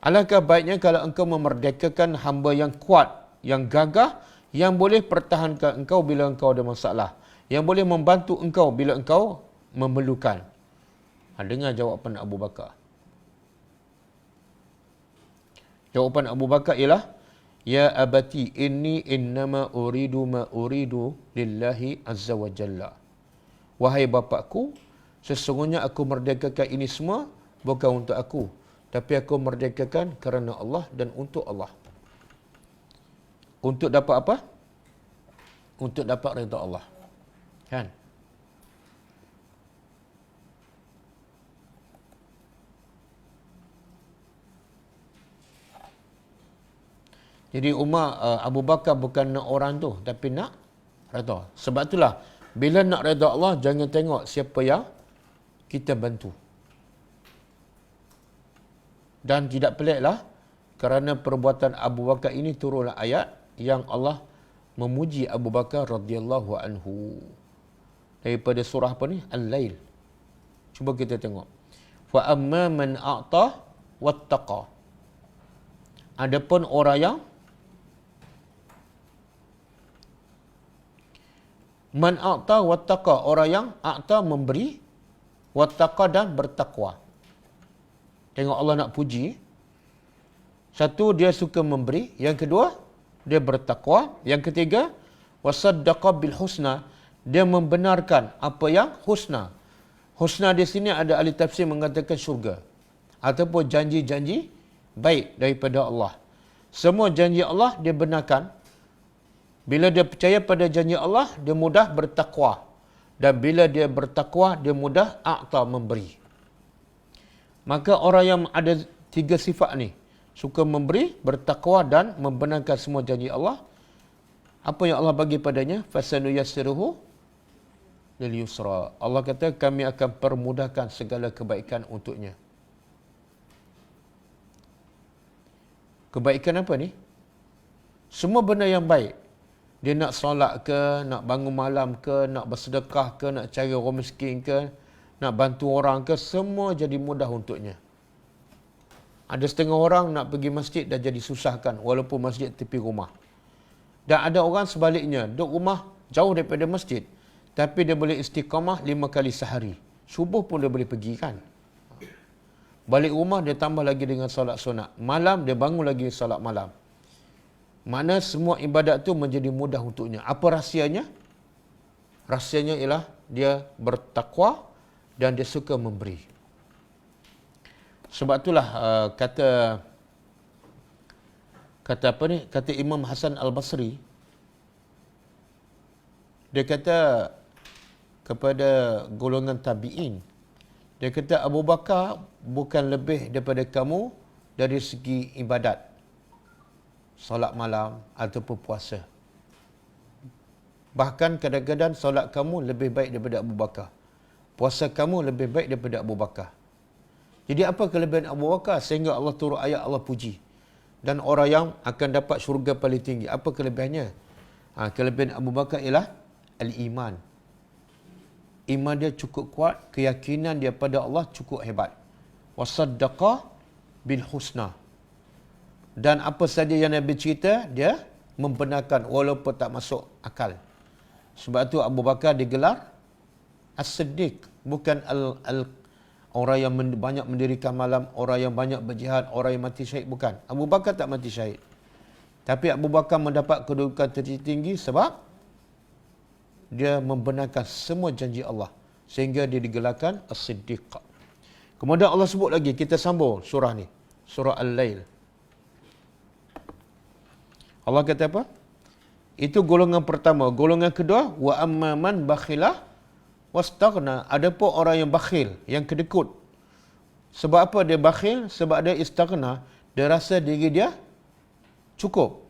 Alangkah baiknya kalau engkau memerdekakan hamba yang kuat, yang gagah, yang boleh pertahankan engkau bila engkau ada masalah, yang boleh membantu engkau bila engkau memerlukan. Dengar jawapan Abu Bakar. Jawapan Abu Bakar ialah, ya abati inni innama uridu ma uridu lillahi azza wa jalla. Wahai bapakku, sesungguhnya aku merdekakan ini semua bukan untuk aku, tapi aku merdekakan kerana Allah dan untuk Allah. Untuk dapat apa? Untuk dapat redha Allah. Kan? Jadi Abu Bakar bukan nak orang tu, tapi nak redha. Sebab itulah, bila nak redha Allah, jangan tengok siapa yang kita bantu. Dan tidak peliklah, kerana perbuatan Abu Bakar ini turunlah ayat yang Allah memuji Abu Bakar radhiyallahu anhu. Daripada surah apa ni? Al-Lail. Cuba kita tengok. Fa amma man a'ta wattaqa. Adapun orang yang man a'ta wattaqa, orang yang a'ta memberi, wattaqa dan bertakwa. Tengok Allah nak puji. Satu, dia suka memberi. Yang kedua, dia bertakwa. Yang ketiga, wasaddaqa bil husna. Dia membenarkan apa yang husna. Husna di sini ada ahli tafsir mengatakan syurga. Ataupun janji-janji baik daripada Allah. Semua janji Allah dia benarkan. Bila dia percaya pada janji Allah, dia mudah bertakwa. Dan bila dia bertakwa, dia mudah a'ta memberi. Maka orang yang ada tiga sifat ni, suka memberi, bertakwa dan membenarkan semua janji Allah, apa yang Allah bagi padanya? Fasanuyassiruhu lil yusra. Allah kata kami akan permudahkan segala kebaikan untuknya. Kebaikan apa ni? Semua benda yang baik. Dia nak solat ke, nak bangun malam ke, nak bersedekah ke, nak cari orang miskin ke, nak bantu orang ke, semua jadi mudah untuknya. Ada setengah orang nak pergi masjid dah jadi susahkan walaupun masjid tepi rumah. Dan ada orang sebaliknya, duduk rumah jauh daripada masjid, tapi dia boleh istiqamah 5 kali sehari. Subuh pun dia boleh pergi kan. Balik rumah dia tambah lagi dengan solat sunat. Malam dia bangun lagi solat malam. Mana semua ibadat tu menjadi mudah untuknya. Apa rahsianya? Rahsianya ialah dia bertakwa dan dia suka memberi. Sebab itulah kata apa ni? Kata Imam Hasan Al-Basri, dia kata kepada golongan tabi'in, dia kata Abu Bakar bukan lebih daripada kamu dari segi ibadat, solat malam ataupun puasa. Bahkan kadang-kadang solat kamu lebih baik daripada Abu Bakar. Puasa kamu lebih baik daripada Abu Bakar. Jadi apa kelebihan Abu Bakar sehingga Allah turun ayat Allah puji? Dan orang yang akan dapat syurga paling tinggi, apa kelebihannya? Kelebihan Abu Bakar ialah al-iman. Iman dia cukup kuat, keyakinan dia pada Allah cukup hebat. Wasaddaqa bil husna. Dan apa saja yang Nabi cerita, dia membenarkan walaupun tak masuk akal. Sebab tu Abu Bakar digelar As-Siddiq, bukan orang yang banyak mendirikan malam, orang yang banyak berjihad, orang yang mati syahid, bukan. Abu Bakar tak mati syahid. Tapi Abu Bakar mendapat kedudukan tertinggi sebab dia membenarkan semua janji Allah. Sehingga dia digelarkan As-Siddiq. Kemudian Allah sebut lagi, kita sambung surah ni. Surah Al-Lail. Allah kata apa? Itu golongan pertama. Golongan kedua, wa amma man bakhilah wastaghna. Adapun orang yang bakhil, yang kedekut. Sebab apa dia bakhil? Sebab dia istaghna. Dia rasa diri dia cukup.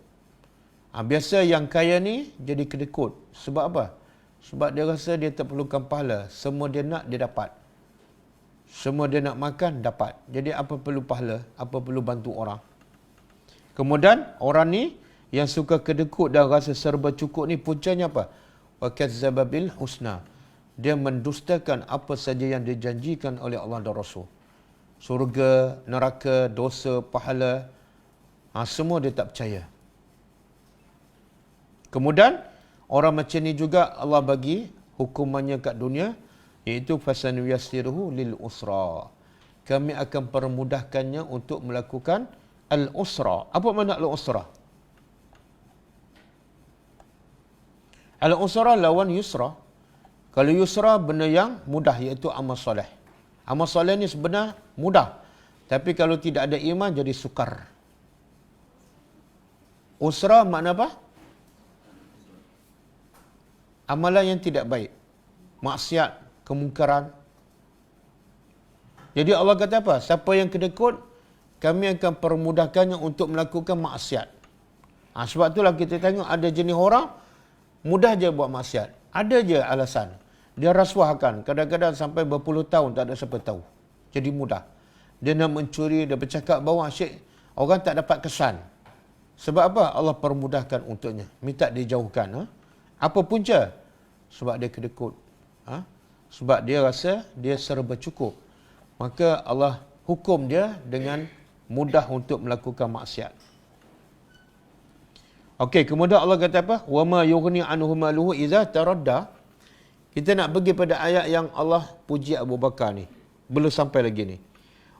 Biasa yang kaya ni jadi kedekut. Sebab apa? Sebab dia rasa dia tak perlukan pahala. Semua dia nak, dia dapat. Semua dia nak makan, dapat. Jadi apa perlu pahala? Apa perlu bantu orang? Kemudian orang ni yang suka kedekut dan rasa serba cukup ni puncanya apa? Wa kazzaba bil husna. Dia mendustakan apa saja yang dijanjikan oleh Allah dan Rasul. Surga, neraka, dosa, pahala, semua dia tak percaya. Kemudian orang macam ni juga Allah bagi hukumannya kat dunia, iaitu fasanuyassiruhu lil usra. Kami akan permudahkannya untuk melakukan al-usra. Apa makna al-usra? Al-usra lawan yusra. Kalau yusra benda yang mudah, iaitu amal soleh. Amal soleh ni sebenarnya mudah. Tapi kalau tidak ada iman jadi sukar. Usra makna apa? Amalan yang tidak baik. Maksiat, kemungkaran. Jadi Allah kata apa? Siapa yang kedekut, kami akan permudahkannya untuk melakukan maksiat. Sebab itulah kita tengok ada jenis orang, mudah je buat maksiat. Ada je alasan. Dia rasuahkan. Kadang-kadang sampai berpuluh tahun tak ada siapa tahu. Jadi mudah. Dia nak mencuri, dia bercakap bawah asyik. Orang tak dapat kesan. Sebab apa? Allah permudahkan untuknya. Minta dijauhkan. Apa punca? Sebab dia kedekut. Sebab dia rasa dia serba cukup. Maka Allah hukum dia dengan mudah untuk melakukan maksiat. Okey, kemudian Allah kata apa? Wa ma yughni anhu maluhu idza taradda. Kita nak pergi pada ayat yang Allah puji Abu Bakar ni. Belum sampai lagi ni.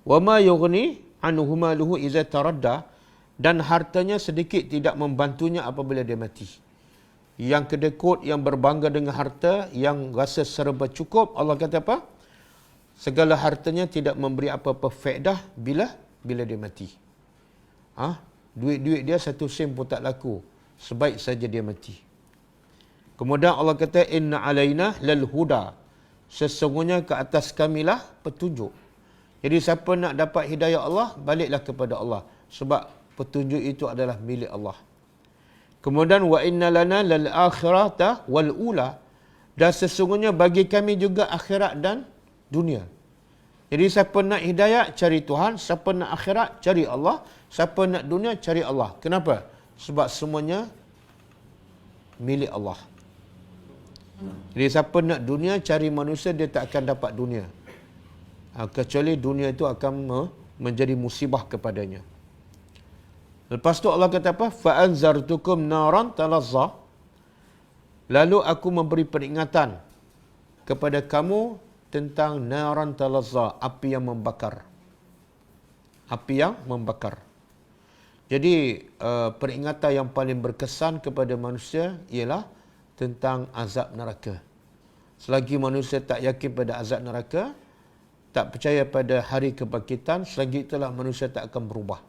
Wa ma yughni anhu maluhu idza taradda. dan hartanya sedikit tidak membantunya apabila dia mati. Yang kedekut, yang berbangga dengan harta, yang rasa serba cukup, Allah kata apa? Segala hartanya tidak memberi apa-apa faedah bila dia mati. Duit-duit dia 1 sen pun tak laku, sebaik saja dia mati. Kemudian Allah kata, inna alaina lal huda. Sesungguhnya ke atas kamilah petunjuk. Jadi siapa nak dapat hidayah Allah, baliklah kepada Allah. Sebab petunjuk itu adalah milik Allah. Kemudian wa inna lana lal akhirata wal ula. Dan sesungguhnya bagi kami juga akhirat dan dunia. Jadi siapa nak hidayah, cari Tuhan. Siapa nak akhirat, cari Allah. Siapa nak dunia, cari Allah. Kenapa? Sebab semuanya milik Allah. Jadi siapa nak dunia, cari manusia, dia tak akan dapat dunia. Kecuali dunia itu akan menjadi musibah kepadanya. Lepas tu Allah kata apa? Fa'anzartukum naran talazza. Lalu aku memberi peringatan kepada kamu tentang naran talazza, api yang membakar. Api yang membakar. Jadi peringatan yang paling berkesan kepada manusia ialah tentang azab neraka. Selagi manusia tak yakin pada azab neraka, tak percaya pada hari kebangkitan, selagi itulah manusia tak akan berubah.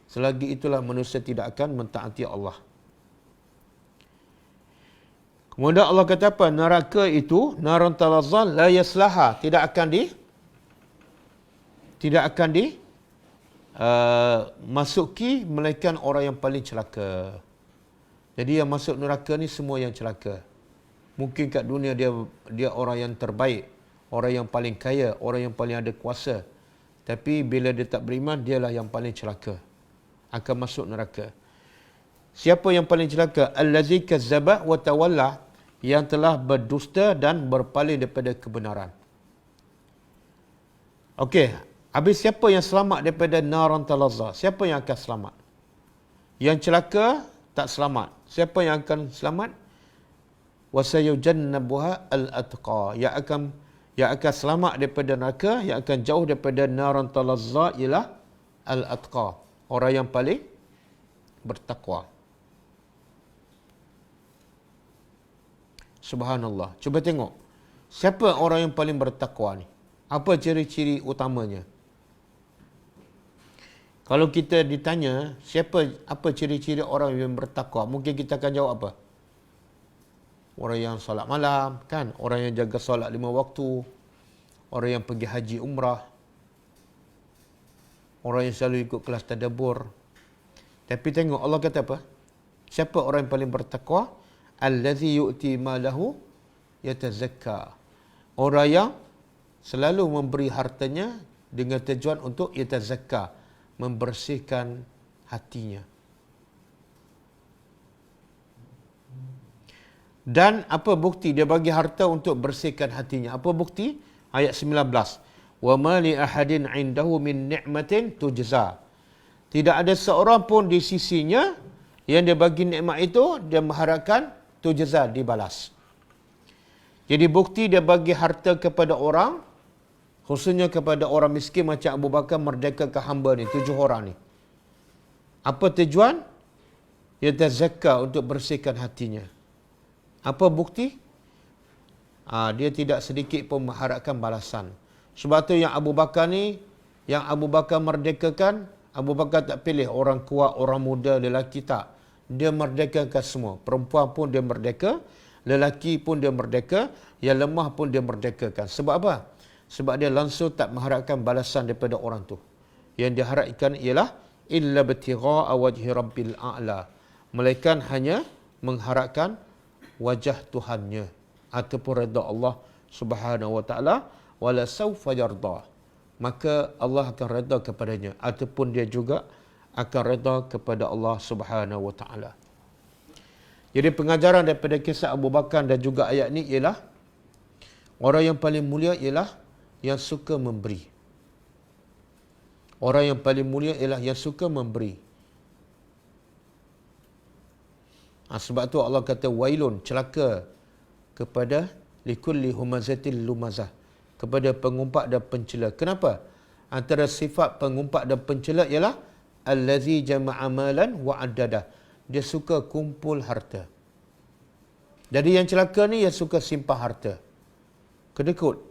Selagi itulah manusia tidak akan mentaati Allah. Kemudian Allah kata apa? Neraka itu, narun talazza la yaslaha, tidak akan masuki melainkan orang yang paling celaka. Jadi yang masuk neraka ni semua yang celaka. Mungkin kat dunia dia orang yang terbaik, orang yang paling kaya, orang yang paling ada kuasa. Tapi bila dia tak beriman, dialah yang paling celaka. Akan masuk neraka. Siapa yang paling celaka? Allazi kazzaba wa tawalla, yang telah berdusta dan berpaling daripada kebenaran. Okey, habis siapa yang selamat daripada naran talazza? Siapa yang akan selamat? Yang celaka tak selamat. Siapa yang akan selamat? Wasayujannabuha al-atqa, yang akan selamat daripada neraka, yang akan jauh daripada naran talazza ialah al-atqa, orang yang paling bertakwa. Subhanallah. Cuba tengok. Siapa orang yang paling bertakwa ni? Apa ciri-ciri utamanya? Kalau kita ditanya, apa ciri-ciri orang yang bertakwa? Mungkin kita akan jawab apa? Orang yang solat malam, kan? Orang yang jaga solat 5 waktu. Orang yang pergi haji umrah. Orang yang selalu ikut kelas tadabbur. Tapi tengok Allah kata apa? Siapa orang yang paling bertakwa? Allazi yu'ti malahu yatazakka. Orang yang selalu memberi hartanya dengan tujuan untuk yatazakka, membersihkan hatinya. Dan apa bukti dia bagi harta untuk bersihkan hatinya? Apa bukti? Ayat 19. Wa ma li ahadin 'indahu min ni'matin tujza. Tidak ada seorang pun di sisinya yang dia bagi nikmat itu, dia mengharapkan tujza, dibalas. Jadi bukti dia bagi harta kepada orang, khususnya kepada orang miskin macam Abu Bakar, merdekakan hamba ni, 7 orang ni. Apa tujuan? Dia tazakka, untuk bersihkan hatinya. Apa bukti? Dia tidak sedikit pun mengharapkan balasan. Sebab tu yang Abu Bakar ni, yang Abu Bakar merdekakan, Abu Bakar tak pilih orang kuat, orang muda, lelaki, tak. Dia merdekakan semua. Perempuan pun dia merdeka, lelaki pun dia merdeka, yang lemah pun dia merdekakan. Sebab apa? Sebab dia langsung tak mengharapkan balasan daripada orang tu. Yang diharapkan ialah illa batigha'a wajhi rabbil a'la. Melainkan hanya mengharapkan wajah Tuhannya ataupun redha Allah Subhanahu wa taala, wala saufa yarda. Maka Allah akan redha kepadanya ataupun dia juga akan redha kepada Allah Subhanahu wa taala. Jadi pengajaran daripada kisah Abu Bakar dan juga ayat ni ialah orang yang paling mulia ialah yang suka memberi. Orang yang paling mulia ialah yang suka memberi. Sebab tu Allah kata wailun, celaka kepada likulli humazatil lumazah, kepada pengumpat dan pencela. Kenapa? Antara sifat pengumpat dan pencela ialah allazi jama'a malan wa addadah. Dia suka kumpul harta. Jadi yang celaka ni yang suka simpan harta. Kedekut.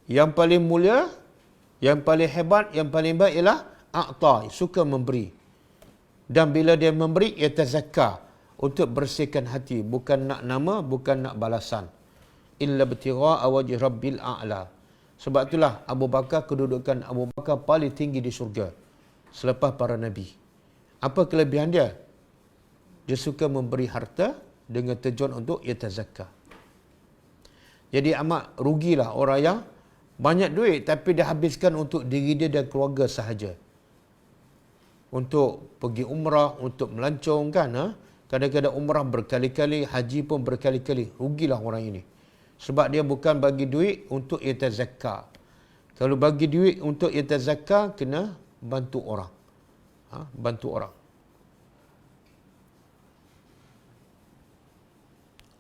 Yang paling mulia, yang paling hebat, yang paling baik ialah a'ta, suka memberi. Dan bila dia memberi, ia tazakka, untuk bersihkan hati, bukan nak nama, bukan nak balasan. Illa btigha'a wajhi rabbil a'la. Sebab itulah Abu Bakar, kedudukan Abu Bakar paling tinggi di syurga selepas para nabi. Apa kelebihan dia? Dia suka memberi harta dengan tujuan untuk yatazakka. Jadi amat rugilah orang yang banyak duit tapi dia habiskan untuk diri dia dan keluarga sahaja. Untuk pergi umrah, untuk melancong kan. Kadang-kadang umrah berkali-kali, haji pun berkali-kali. Rugilah orang ini. Sebab dia bukan bagi duit untuk yatazakka. Kalau bagi duit untuk yatazakka, kena bantu orang. Bantu orang.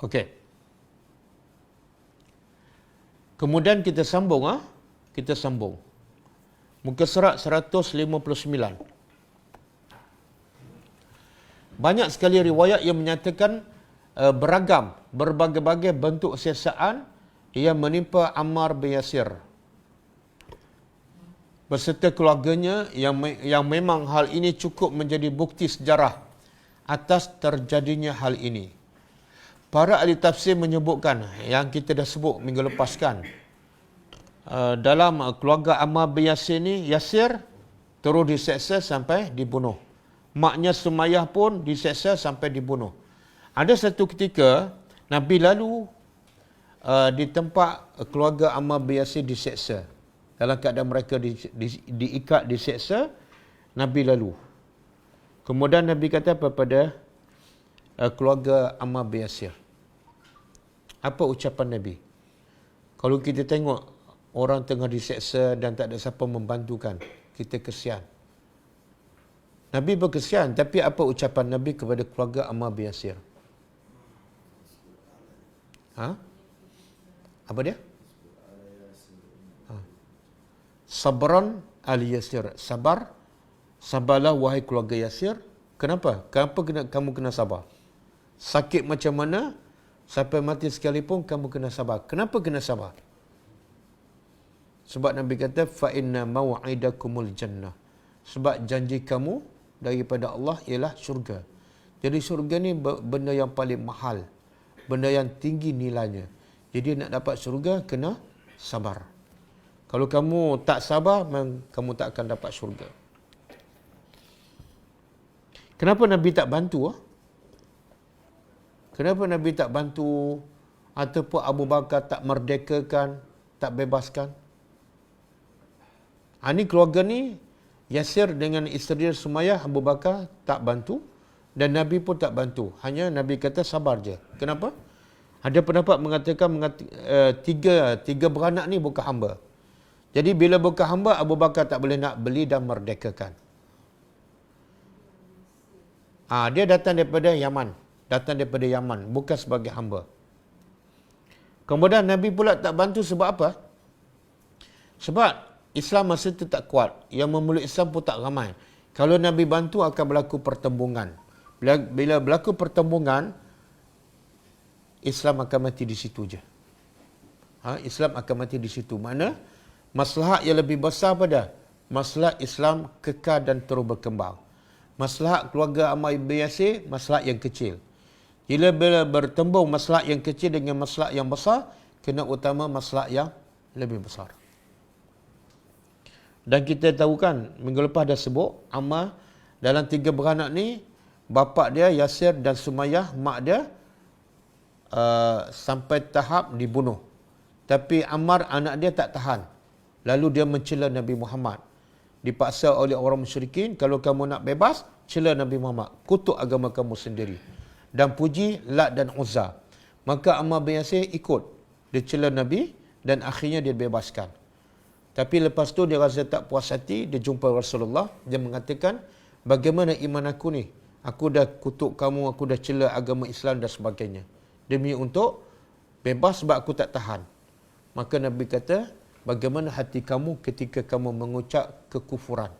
Okey. Kemudian kita sambung. Kita sambung. Muka surat 159. Banyak sekali riwayat yang menyatakan beragam, berbagai-bagai bentuk siksaan yang menimpa Ammar bin Yasir beserta keluarganya yang memang hal ini cukup menjadi bukti sejarah atas terjadinya hal ini. Para ahli tafsir menyebutkan yang kita dah sebut minggu lepas kan, dalam keluarga Ammar bin Yasir ni, Yasir terus diseksa sampai dibunuh. Maknya Sumayyah pun diseksa sampai dibunuh. Ada satu ketika Nabi lalu di tempat keluarga Ammar bin Yasir diseksa. Dalam keadaan mereka diikat, diseksa, Nabi lalu. Kemudian Nabi kata kepada keluarga Ammar bin Yasir, apa ucapan Nabi? Kalau kita tengok orang tengah diseksa dan tak ada siapa membantukan, kita kesian. Nabi berkesian, tapi apa ucapan Nabi kepada keluarga Ammar bin Yasir? Apa dia? Sabran al-Yasir. Sabarlah wahai keluarga Yasir. Kenapa? Kamu kena sabar? Sakit macam mana, sampai mati sekalipun kamu kena sabar. Kenapa kena sabar? Sebab Nabi kata, fa inna maw'idakumul jannah. Sebab janji kamu daripada Allah ialah syurga. Jadi syurga ni benda yang paling mahal, benda yang tinggi nilainya. Jadi nak dapat syurga kena sabar. Kalau kamu tak sabar, kamu tak akan dapat syurga. Kenapa Nabi tak bantu? Kenapa Nabi tak bantu ataupun Abu Bakar tak merdekakan, tak bebaskan? Ini keluarga ni, Yasir dengan isteri Sumayyah, Abu Bakar tak bantu dan Nabi pun tak bantu. Hanya Nabi kata sabar je. Kenapa? Ada pendapat mengatakan tiga beranak ni bukan hamba. Jadi bila bukan hamba, Abu Bakar tak boleh nak beli dan merdekakan. Dia datang daripada Yaman. Bukan sebagai hamba. Kemudian Nabi pula tak bantu sebab apa? Sebab Islam masa itu tak kuat. Yang memeluk Islam pun tak ramai. Kalau Nabi bantu akan berlaku pertembungan. Bila berlaku pertembungan, Islam akan mati di situ je. Islam akan mati di situ. Mana maslahat yang lebih besar pada maslahat Islam kekal dan terus berkembang. Maslahat keluarga Ammar bin Yasir, maslahat yang kecil. Bila bertembung maslahat yang kecil dengan maslahat yang besar, kena utama maslahat yang lebih besar. Dan kita tahu kan, minggu lepas dah sebut, Ammar dalam tiga beranak ni, bapa dia Yasir dan Sumayyah, mak dia sampai tahap dibunuh. Tapi Ammar anak dia tak tahan. Lalu dia mencela Nabi Muhammad. Dipaksa oleh orang musyrikin, kalau kamu nak bebas, cela Nabi Muhammad. Kutuk agama kamu sendiri. Dan puji Lat dan Uzza. Maka Ammar bin Yasir ikut. Dia cela Nabi dan akhirnya dia bebaskan. Tapi lepas tu dia rasa tak puas hati, dia jumpa Rasulullah. Dia mengatakan, bagaimana iman aku ni? Aku dah kutuk kamu, aku dah cela agama Islam dan sebagainya. Demi untuk bebas sebab aku tak tahan. Maka Nabi kata, bagaimana hati kamu ketika kamu mengucap kekufuran?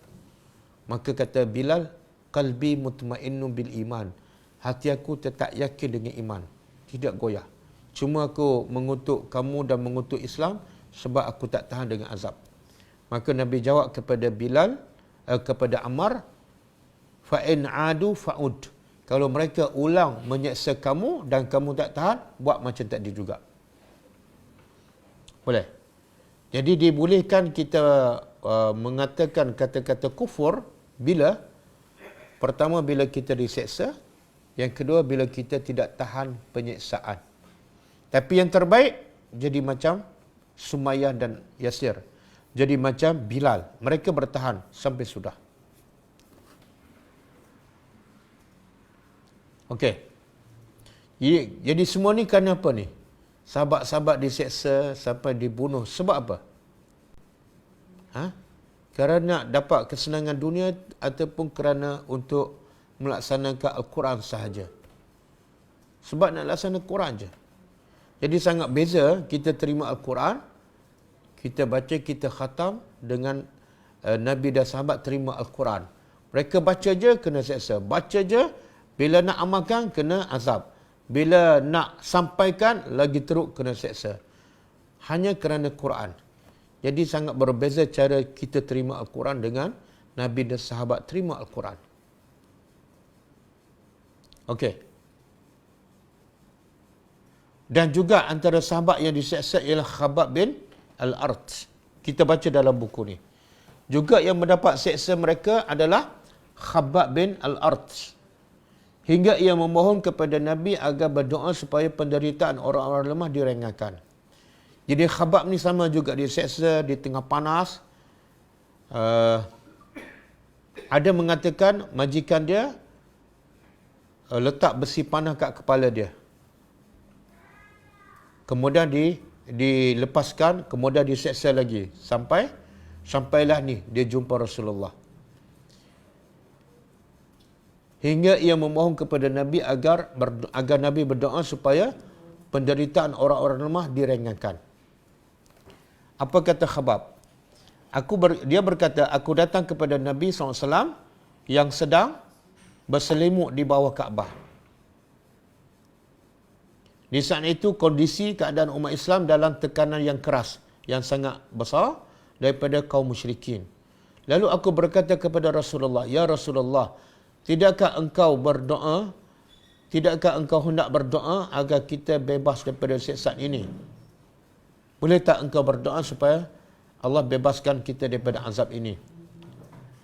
Maka kata Bilal, qalbi mutmainnu bil iman. Hati aku tetap yakin dengan iman, tidak goyah. Cuma aku mengutuk kamu dan mengutuk Islam sebab aku tak tahan dengan azab. Maka Nabi jawab kepada Bilal, kepada Ammar, fa in adu fa'ud. Kalau mereka ulang menyeksa kamu dan kamu tak tahan, buat macam tadi juga. Boleh. Jadi dibolehkan kita mengatakan kata-kata kufur bila pertama bila kita diseksa, yang kedua bila kita tidak tahan penyeksaan. Tapi yang terbaik jadi macam Sumayyah dan Yasir. Jadi macam Bilal, mereka bertahan sampai sudah. Okey. Jadi semua ni kerana apa ni? Sahabat-sahabat diseksa sampai dibunuh. Sebab apa? Kerana dapat kesenangan dunia ataupun kerana untuk melaksanakan Al-Quran sahaja? Sebab nak laksanakan Quran je. Jadi sangat beza kita terima Al-Quran, kita baca, kita khatam dengan Nabi dan sahabat terima Al-Quran. Mereka baca je kena seksa. Baca je, bila nak amalkan kena azab. Bila nak sampaikan lagi teruk kena seksa. Hanya kerana Quran. Jadi sangat berbeza cara kita terima Al-Quran dengan Nabi dan sahabat terima Al-Quran. Okey. Dan juga antara sahabat yang diseksa ialah Khabbab bin Al-Arat. Kita baca dalam buku ni. Juga yang mendapat seksa mereka adalah Khabbab bin Al-Arat. Hingga ia memohon kepada Nabi agar berdoa supaya penderitaan orang-orang lemah diringankan. Jadi Khabbab ni sama juga diseksa di tengah panas. Ada mengatakan majikan dia letak besi panah kat kepala dia. Kemudian dilepaskan, kemudian diseksa lagi. Sampailah ni dia jumpa Rasulullah. Hingga ia memohon kepada Nabi agar Nabi berdoa supaya penderitaan orang-orang lemah diringankan. Apa kata Khabbab? Dia berkata, aku datang kepada Nabi SAW yang sedang berselimut di bawah Kaabah. Di saat itu kondisi keadaan umat Islam dalam tekanan yang keras, yang sangat besar daripada kaum musyrikin. Lalu aku berkata kepada Rasulullah, ya Rasulullah, tidakkah engkau hendak berdoa agar kita bebas daripada siksaan ini? Boleh tak engkau berdoa supaya Allah bebaskan kita daripada azab ini?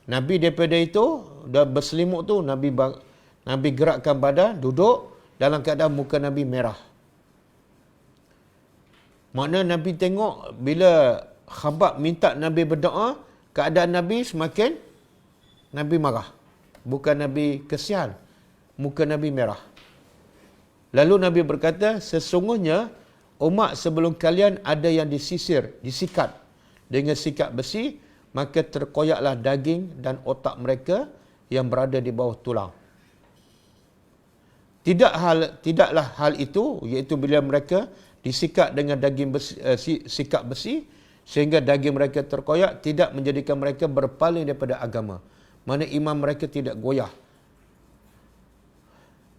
Nabi daripada itu, dah berselimut tu, Nabi gerakkan badan, duduk dalam keadaan muka Nabi merah. Makna Nabi tengok bila Khabbab minta Nabi berdoa, keadaan Nabi semakin Nabi marah. Bukan Nabi kesian, muka Nabi merah. Lalu Nabi berkata, sesungguhnya umat sebelum kalian ada yang disikat dengan sikat besi, maka terkoyaklah daging dan otak mereka yang berada di bawah tulang. Tidaklah hal itu, iaitu bila mereka disikat dengan daging besi, sikat besi, sehingga daging mereka terkoyak, tidak menjadikan mereka berpaling daripada agama. Mana iman mereka tidak goyah.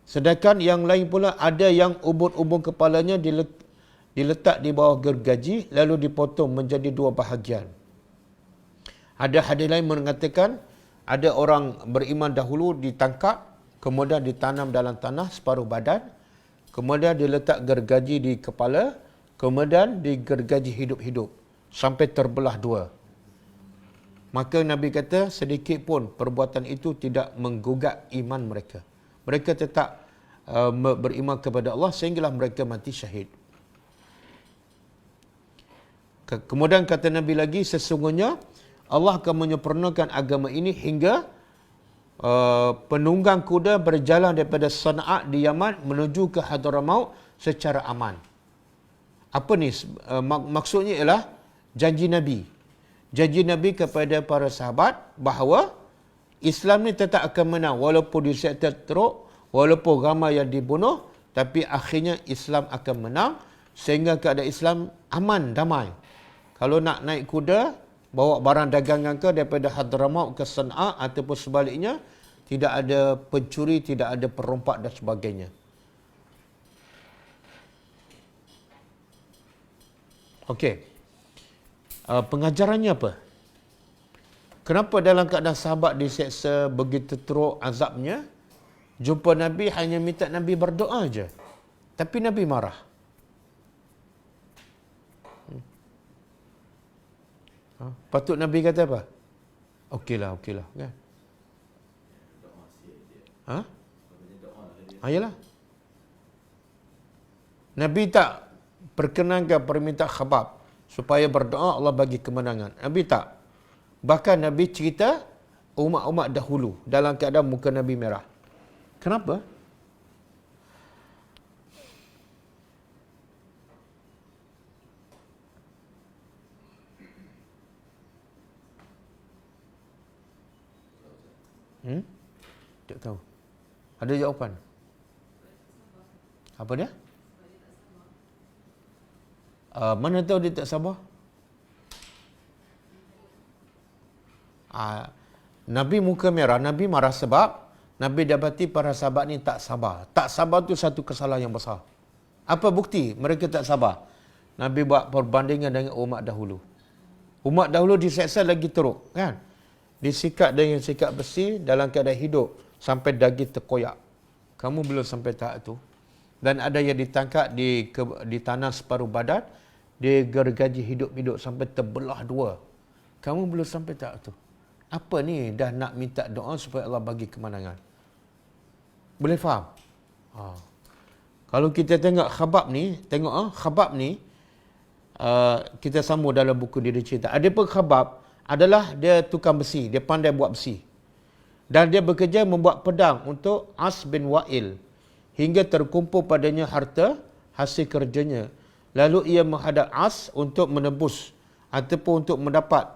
Sedangkan yang lain pula ada yang ubun-ubun kepalanya diletak di bawah gergaji, lalu dipotong menjadi dua bahagian. Ada hadis lain mengatakan, ada orang beriman dahulu ditangkap, kemudian ditanam dalam tanah separuh badan, kemudian diletak gergaji di kepala, kemudian digergaji hidup-hidup sampai terbelah dua. Maka Nabi kata sedikit pun perbuatan itu tidak menggugat iman mereka. Mereka tetap beriman kepada Allah sehinggalah mereka mati syahid. Kemudian kata Nabi lagi, sesungguhnya Allah akan menyempurnakan agama ini hingga penunggang kuda berjalan daripada Sana'a di Yaman menuju ke Hadramaut secara aman. Apa ni? Maksudnya ialah janji Nabi. Janji Nabi kepada para sahabat bahawa Islam ni tetap akan menang walaupun diseksa teruk, walaupun ramai yang dibunuh, tapi akhirnya Islam akan menang sehingga keadaan Islam aman, damai. Kalau nak naik kuda, bawa barang dagangan ke daripada Hadramaut ke Sana'a ataupun sebaliknya, tidak ada pencuri, tidak ada perompak dan sebagainya. Okey. Pengajarannya apa? Kenapa dalam keadaan sahabat diseksa begitu teruk azabnya, jumpa Nabi hanya minta Nabi berdoa aja. Tapi Nabi marah. Patut Nabi kata apa? Okeylah. Kan? Ayalah. Nabi tak perkenankan permintaan Khabab supaya berdoa Allah bagi kemenangan. Nabi tak. Bahkan Nabi cerita umat-umat dahulu dalam keadaan muka Nabi merah. Kenapa? Tak tahu. Ada jawapan? Apa dia? Mana tahu dia tak sabar? Nabi muka merah, Nabi marah sebab Nabi dapati para sahabat ni tak sabar. Tak sabar tu satu kesalahan yang besar. Apa bukti mereka tak sabar? Nabi buat perbandingan dengan umat dahulu. Umat dahulu diseksa lagi teruk, kan? Disikat dengan sikat besi dalam keadaan hidup sampai daging terkoyak. Kamu belum sampai tahap tu. Dan ada yang ditangkap di tanah separuh badan, digergaji hidup-hidup sampai terbelah dua. Kamu belum sampai tahap tu. Apa ni dah nak minta doa supaya Allah bagi kemenangan? Boleh faham? Kalau kita tengok Khabab ni, Khabab ni kita sambung dalam buku dia cerita. Adapun Khabab adalah dia tukang besi, dia pandai buat besi. Dan dia bekerja membuat pedang untuk As bin Wa'il hingga terkumpul padanya harta hasil kerjanya. Lalu ia menghadap As untuk menebus ataupun untuk mendapat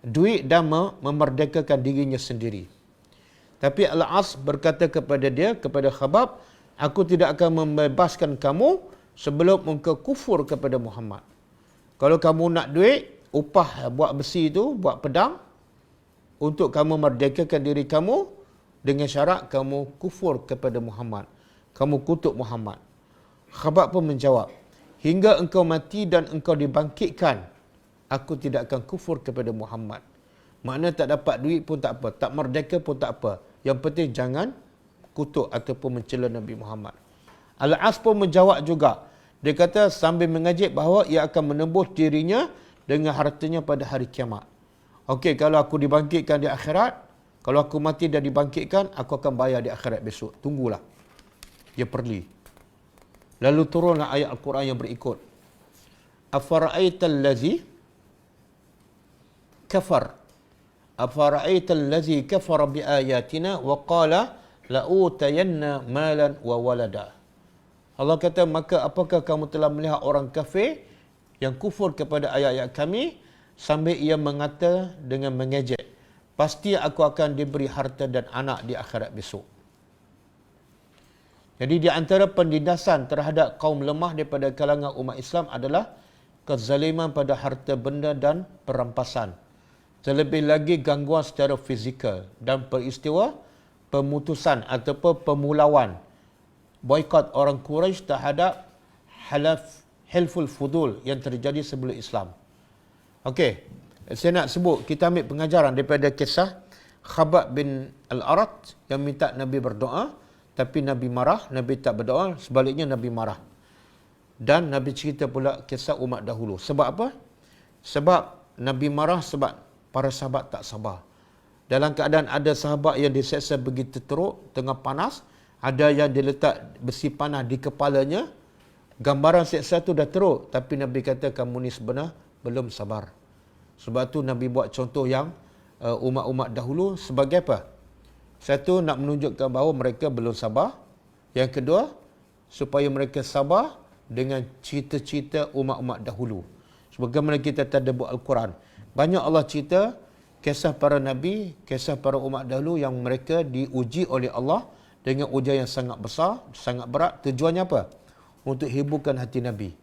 duit dan memerdekakan dirinya sendiri. Tapi Al-As berkata kepada dia, kepada Khabab, aku tidak akan membebaskan kamu sebelum engkau kufur kepada Muhammad. Kalau kamu nak duit, upah buat besi itu, buat pedang, untuk kamu merdekakan diri kamu, dengan syarat kamu kufur kepada Muhammad. Kamu kutuk Muhammad. Khabab pun menjawab, hingga engkau mati dan engkau dibangkitkan, aku tidak akan kufur kepada Muhammad. Makna tak dapat duit pun tak apa, tak merdeka pun tak apa. Yang penting jangan kutuk ataupun mencela Nabi Muhammad. Al-As pun menjawab juga. Dia kata sambil mengajib bahawa ia akan menembus dirinya dengan hartanya pada hari kiamat. Okey, kalau aku dibangkitkan di akhirat, kalau aku mati dan dibangkitkan, aku akan bayar di akhirat besok. Tunggulah. Dia perli. Lalu turunlah ayat Al-Quran yang berikut. Afara'aital ladzi kafar. Afara'aital ladzi kafara biayatina wa qala la'utayanna malan wa walada. Allah kata, maka apakah kamu telah melihat orang kafir yang kufur kepada ayat-ayat kami sambil ia mengata dengan mengejek, pasti aku akan diberi harta dan anak di akhirat besok. Jadi di antara penindasan terhadap kaum lemah daripada kalangan umat Islam adalah kezaliman pada harta benda dan perampasan. Terlebih lagi gangguan secara fizikal dan peristiwa pemutusan ataupun pemulauan boikot orang Quraisy terhadap Hilful Fudul yang terjadi sebelum Islam. Okey, saya nak sebut, kita ambil pengajaran daripada kisah Khabab bin Al-Arat yang minta Nabi berdoa, tapi Nabi marah, Nabi tak berdoa, sebaliknya Nabi marah. Dan Nabi cerita pula kisah umat dahulu. Sebab apa? Sebab Nabi marah sebab para sahabat tak sabar. Dalam keadaan ada sahabat yang diseksa begitu teruk, tengah panas, ada yang diletak besi panas di kepalanya, gambaran seksa tu dah teruk, tapi Nabi kata kamu ni sebenar belum sabar. Sebab tu Nabi buat contoh yang umat-umat dahulu sebagai apa? Satu, nak menunjukkan bahawa mereka belum sabar. Yang kedua, supaya mereka sabar dengan cerita-cerita umat-umat dahulu. Sebagaimana kita tadabbur Al-Quran. Banyak Allah cerita kisah para Nabi, kisah para umat dahulu yang mereka diuji oleh Allah dengan ujian yang sangat besar, sangat berat. Tujuannya apa? Untuk hiburkan hati Nabi.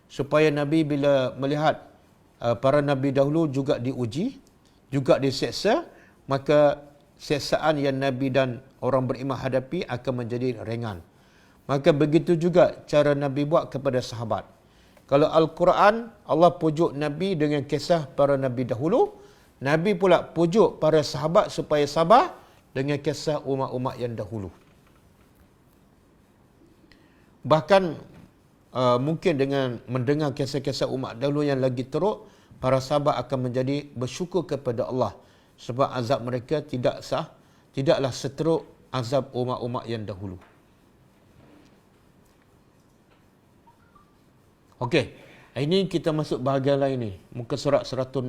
Supaya Nabi bila melihat para nabi dahulu juga diuji, juga diseksa, maka seksaan yang nabi dan orang beriman hadapi akan menjadi ringan. Maka begitu juga cara nabi buat kepada sahabat. Kalau Al-Quran, Allah pujuk nabi dengan kisah para nabi dahulu, nabi pula pujuk para sahabat supaya sabar dengan kisah umat-umat yang dahulu. Bahkan mungkin dengan mendengar kisah-kisah umat dahulu yang lagi teruk, para sahabat akan menjadi bersyukur kepada Allah sebab azab mereka tidaklah seteruk azab umat-umat yang dahulu. Okey, ini kita masuk bahagian lain ni, muka surat 160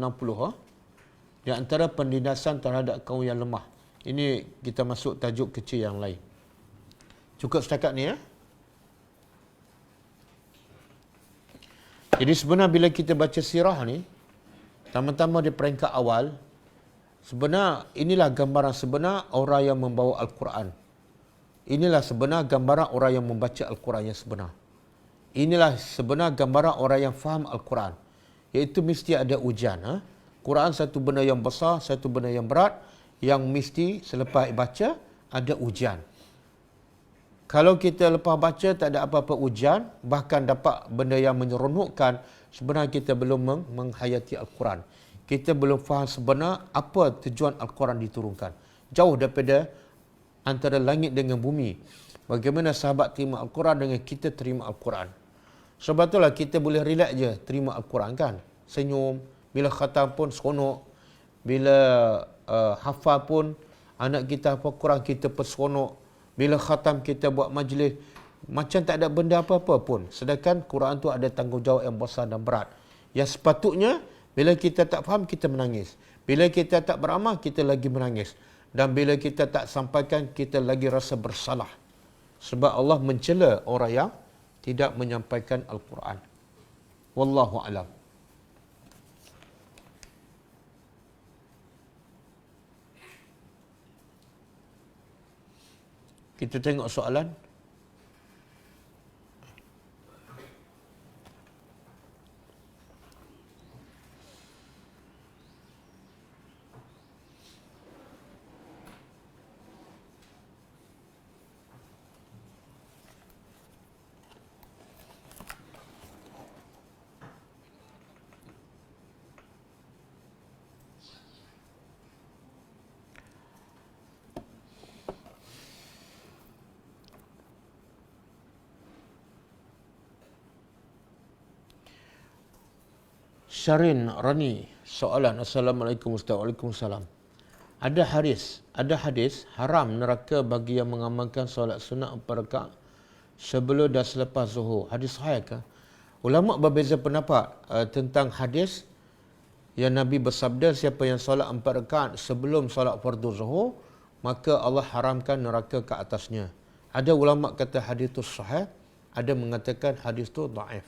di antara penindasan terhadap kaum yang lemah. Ini kita masuk tajuk kecil yang lain. Cukup setakat ni ya. Jadi sebenarnya bila kita baca sirah ni, pertama-tama di peringkat awal, sebenarnya inilah gambaran sebenar orang yang membawa Al-Quran. Inilah sebenar gambaran orang yang membaca Al-Quran yang sebenar. Inilah sebenar gambaran orang yang faham Al-Quran. Iaitu mesti ada ujian. Quran satu benda yang besar, satu benda yang berat, yang mesti selepas baca ada ujian. Kalau kita lepas baca tak ada apa-apa ujian, bahkan dapat benda yang menyeronokkan, sebenarnya kita belum menghayati Al-Quran. Kita belum faham sebenar apa tujuan Al-Quran diturunkan. Jauh daripada antara langit dengan bumi. Bagaimana sahabat terima Al-Quran dengan kita terima Al-Quran. Sebab itulah kita boleh relax je terima Al-Quran kan. Senyum, bila khatam pun seronok. Bila hafal pun, anak kita hafal Quran kita perseronok. Bila khatam kita buat majlis, macam tak ada benda apa-apa pun. Sedangkan Quran tu ada tanggungjawab yang besar dan berat. Yang sepatutnya, bila kita tak faham, kita menangis. Bila kita tak beramal, kita lagi menangis. Dan bila kita tak sampaikan, kita lagi rasa bersalah. Sebab Allah mencela orang yang tidak menyampaikan Al-Quran. Wallahu a'lam. Kita tengok soalan. Syarin Rani, soalan. Assalamualaikum Ustaz. Waalaikumsalam. Ada hadis haram neraka bagi yang mengamalkan solat sunat 4 rakaat sebelum dan selepas zuhur. Hadis sahih ke? Ulama berbeza pendapat tentang hadis yang Nabi bersabda siapa yang solat 4 rakaat sebelum solat fardu zuhur, maka Allah haramkan neraka ke atasnya. Ada ulama kata hadis itu sahih, ada mengatakan hadis itu dhaif.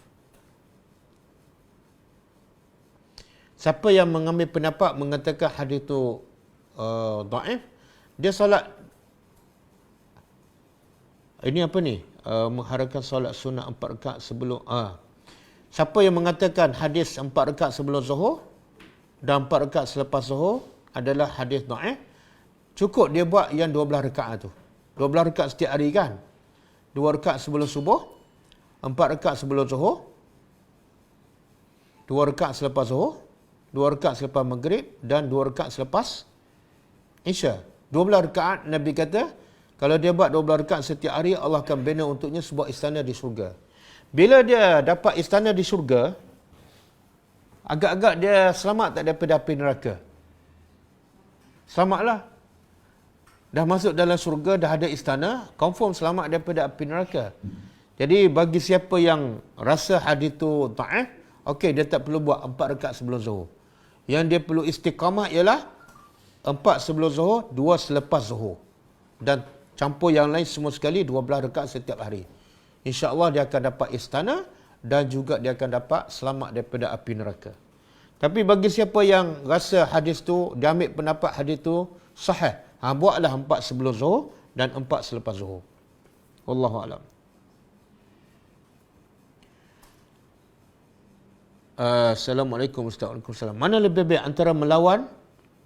Siapa yang mengambil pendapat mengatakan hadis itu dhaif, dia solat ini apa ni? Mengharapkan solat sunat 4 rakaat sebelum siapa yang mengatakan hadis 4 rakaat sebelum zuhur dan 4 rakaat selepas zuhur adalah hadis dhaif, cukup dia buat yang 12 rakaat tu. 12 rakaat setiap hari kan? 2 rakaat sebelum subuh, 4 rakaat sebelum zuhur, 2 rakaat selepas zuhur, 2 rakaat selepas maghrib dan 2 rakaat selepas Isya. 12 rakaat Nabi kata, kalau dia buat 12 rakaat setiap hari, Allah akan bina untuknya sebuah istana di syurga. Bila dia dapat istana di syurga, agak-agak dia selamat tak daripada api neraka? Selamatlah. Dah masuk dalam syurga, dah ada istana, confirm selamat daripada api neraka. Jadi bagi siapa yang rasa hadis itu dhaif, okey, dia tak perlu buat 4 rakaat sebelum zuhur. Yang dia perlu istiqamah ialah 4 sebelum zuhur, 2 selepas zuhur. Dan campur yang lain semua sekali 12 rakaat setiap hari. InsyaAllah dia akan dapat istana dan juga dia akan dapat selamat daripada api neraka. Tapi bagi siapa yang rasa hadis tu, dia ambil pendapat hadis tu sahih, buatlah 4 sebelum zuhur dan 4 selepas zuhur. Wallahu a'lam. Assalamualaikum Ustaz. Waalaikumsalam. Mana lebih baik antara melawan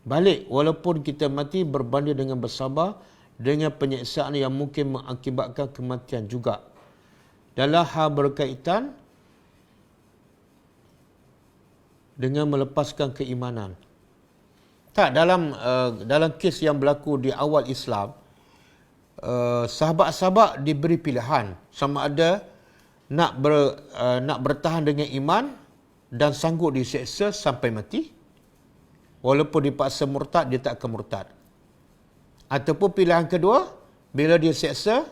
balik walaupun kita mati berbanding dengan bersabar dengan penyiksaan yang mungkin mengakibatkan kematian juga? Dalam hal berkaitan dengan melepaskan keimanan. Tak, dalam kes yang berlaku di awal Islam, sahabat-sahabat diberi pilihan sama ada nak bertahan dengan iman dan sanggup diseksa sampai mati, walaupun dipaksa murtad, dia tak akan murtad. Ataupun pilihan kedua, bila dia seksa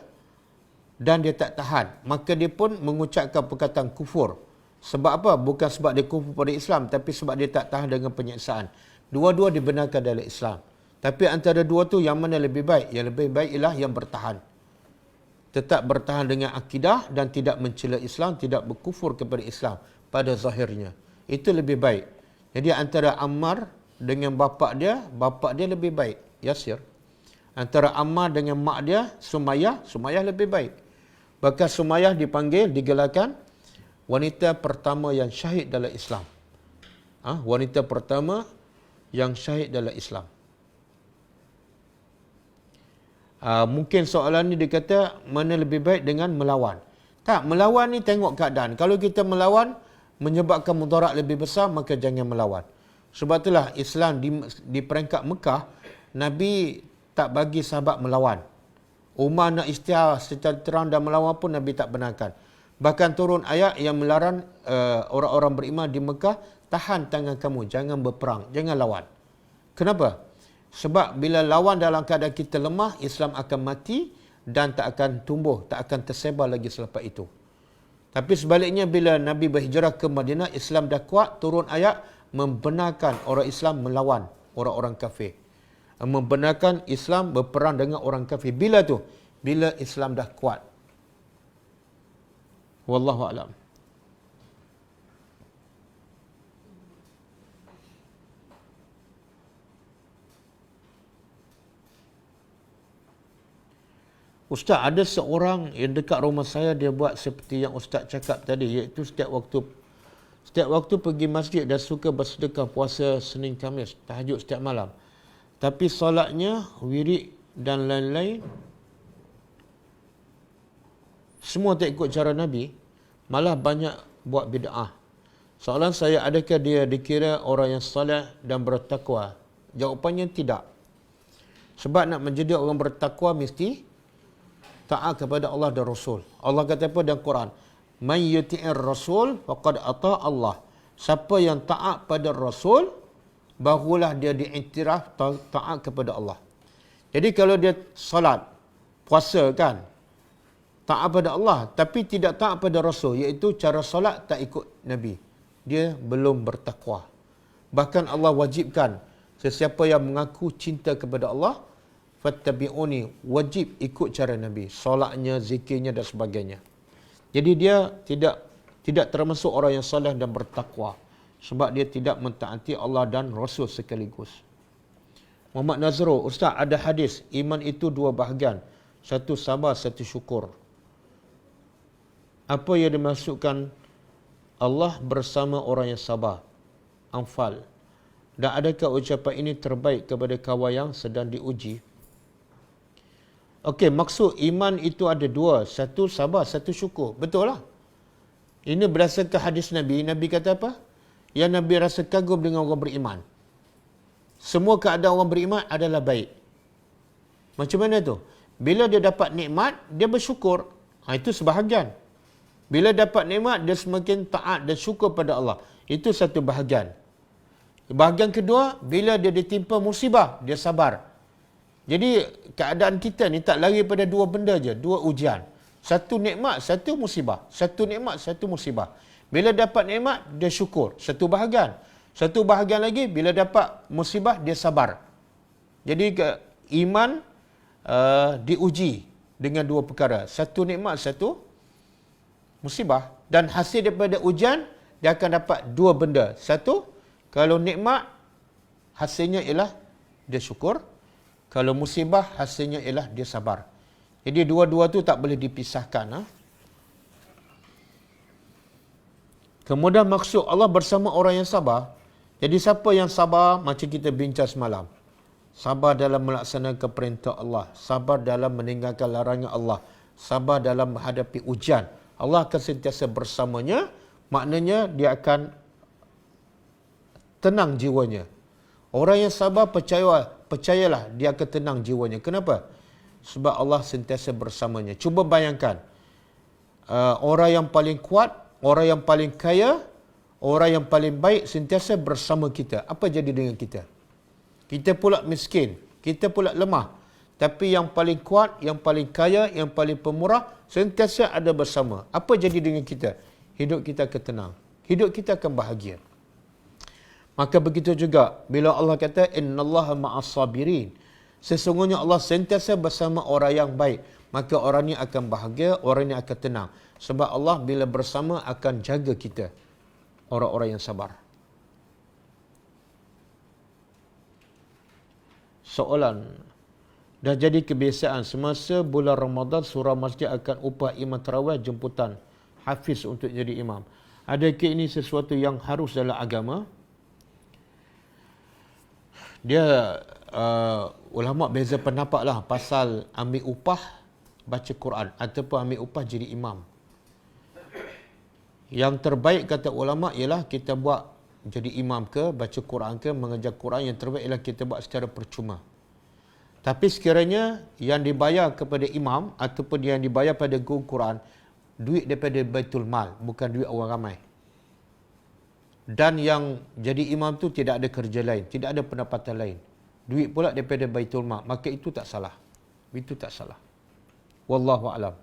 dan dia tak tahan, maka dia pun mengucapkan perkataan kufur. Sebab apa? Bukan sebab dia kufur pada Islam, tapi sebab dia tak tahan dengan penyiksaan. Dua-dua dibenarkan dalam Islam. Tapi antara dua tu yang mana lebih baik? Yang lebih baik ialah yang bertahan. Tetap bertahan dengan akidah dan tidak mencela Islam, tidak berkufur kepada Islam pada zahirnya. Itu lebih baik. Jadi antara Ammar dengan bapa dia lebih baik, Yasir. Antara Ammar dengan mak dia, Sumayyah lebih baik. Bahkan Sumayyah digelarkan wanita pertama yang syahid dalam Islam. Wanita pertama yang syahid dalam Islam. Mungkin soalan ni dia kata mana lebih baik dengan melawan. Tak, melawan ni tengok keadaan. Kalau kita melawan menyebabkan mudarat lebih besar, maka jangan melawan. Sebab itulah Islam di peringkat Mekah, Nabi tak bagi sahabat melawan. Umar nak isytihar secara terang dan melawan pun Nabi tak benarkan. Bahkan turun ayat yang melarang orang-orang beriman di Mekah, tahan tangan kamu, jangan berperang, jangan lawan. Kenapa? Sebab bila lawan dalam keadaan kita lemah, Islam akan mati dan tak akan tumbuh, tak akan tersebar lagi selepas itu. Tapi sebaliknya bila Nabi berhijrah ke Madinah, Islam dah kuat, turun ayat membenarkan orang Islam melawan orang-orang kafir. Membenarkan Islam berperang dengan orang kafir. Bila tu? Bila Islam dah kuat. Wallahu a'lam. Ustaz, ada seorang yang dekat rumah saya, dia buat seperti yang Ustaz cakap tadi, iaitu setiap waktu pergi masjid dan suka bersedekah puasa Senin Khamis, tahajud setiap malam. Tapi solatnya, wirid dan lain-lain, semua tak ikut cara Nabi, malah banyak buat bid'ah. Soalan saya, adakah dia dikira orang yang soleh dan bertakwa? Jawapannya tidak. Sebab nak menjadi orang bertakwa mesti taat kepada Allah dan Rasul. Allah kata apa dalam Quran? Man yuti'ir Rasul faqad ata Allah. Siapa yang taat pada Rasul, barulah dia diiktiraf taat kepada Allah. Jadi kalau dia salat, puasa kan, taat pada Allah, tapi tidak taat pada Rasul, iaitu cara salat tak ikut Nabi, dia belum bertakwa. Bahkan Allah wajibkan sesiapa yang mengaku cinta kepada Allah, fattabi'uni, wajib ikut cara Nabi, solatnya, zikirnya dan sebagainya. Jadi dia tidak termasuk orang yang soleh dan bertakwa, sebab dia tidak mentaati Allah dan Rasul sekaligus. Muhammad Nazrul, Ustaz, ada hadis iman itu dua bahagian, satu sabar, satu syukur. Apa yang dimaksudkan Allah bersama orang yang sabar? Anfal. Dan adakah ucapan ini terbaik kepada kawan yang sedang diuji? Okey, maksud iman itu ada dua. Satu sabar, satu syukur. Betul lah. Ini berdasarkan hadis Nabi. Nabi kata apa? Yang Nabi rasa kagum dengan orang beriman. Semua keadaan orang beriman adalah baik. Macam mana tu? Bila dia dapat nikmat, dia bersyukur. Itu sebahagian. Bila dapat nikmat, dia semakin taat dan syukur pada Allah. Itu satu bahagian. Bahagian kedua, bila dia ditimpa musibah, dia sabar. Jadi keadaan kita ni tak lari pada dua benda je, dua ujian. Satu nikmat, satu musibah. Satu nikmat, satu musibah. Bila dapat nikmat, dia syukur. Satu bahagian. Satu bahagian lagi, bila dapat musibah, dia sabar. Jadi iman diuji dengan dua perkara. Satu nikmat, satu musibah. Dan hasil daripada ujian, dia akan dapat dua benda. Satu, kalau nikmat, hasilnya ialah dia syukur. Kalau musibah, hasilnya ialah dia sabar. Jadi dua-dua tu tak boleh dipisahkan. Kemudian maksud Allah bersama orang yang sabar. Jadi siapa yang sabar, macam kita bincang semalam. Sabar dalam melaksanakan perintah Allah. Sabar dalam meninggalkan larangan Allah. Sabar dalam menghadapi ujian. Allah akan sentiasa bersamanya. Maknanya dia akan tenang jiwanya. Orang yang sabar percayalah dia akan tenang jiwanya. Kenapa? Sebab Allah sentiasa bersamanya. Cuba bayangkan. Orang yang paling kuat, orang yang paling kaya, orang yang paling baik sentiasa bersama kita. Apa jadi dengan kita? Kita pula miskin, kita pula lemah. Tapi yang paling kuat, yang paling kaya, yang paling pemurah sentiasa ada bersama. Apa jadi dengan kita? Hidup kita akan tenang. Hidup kita akan bahagia. Maka begitu juga bila Allah kata innallaha ma'as sabirin. Sesungguhnya Allah sentiasa bersama orang yang baik. Maka orang ini akan bahagia, orang ini akan tenang. Sebab Allah bila bersama akan jaga kita. Orang-orang yang sabar. Soalan. Dah jadi kebiasaan semasa bulan Ramadan surah masjid akan upah imam tarawih jemputan hafiz untuk jadi imam. Adakah ini sesuatu yang harus dalam agama? Dia ulama beza pendapat lah pasal ambil upah baca Quran ataupun ambil upah jadi imam. Yang terbaik kata ulama ialah kita buat jadi imam ke, baca Quran ke, mengajar Quran. Yang terbaik ialah kita buat secara percuma. Tapi sekiranya yang dibayar kepada imam ataupun yang dibayar pada guru Quran duit daripada Baitul Mal, bukan duit orang ramai. Dan yang jadi imam tu tidak ada kerja lain, tidak ada pendapatan lain. Duit pula daripada Baitul Mal, maka itu tak salah. Itu tak salah. Wallahu a'lam.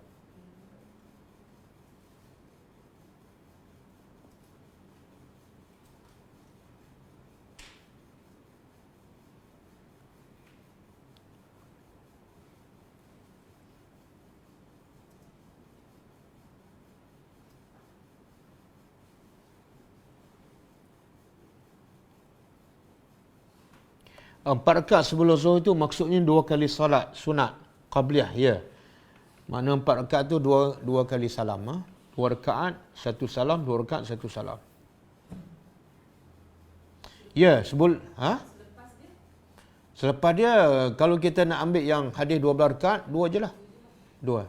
Empat rakaat sebelum zuhur itu maksudnya 2 kali salat sunat qabliyah, ya. Makna 4 rakaat tu dua kali salam, ha? 2 rakaat, 1 salam, 2 rakaat, 1 salam. Ya, Selepas dia, kalau kita nak ambil yang hadis 12 rakaat, 2 je lah. 2.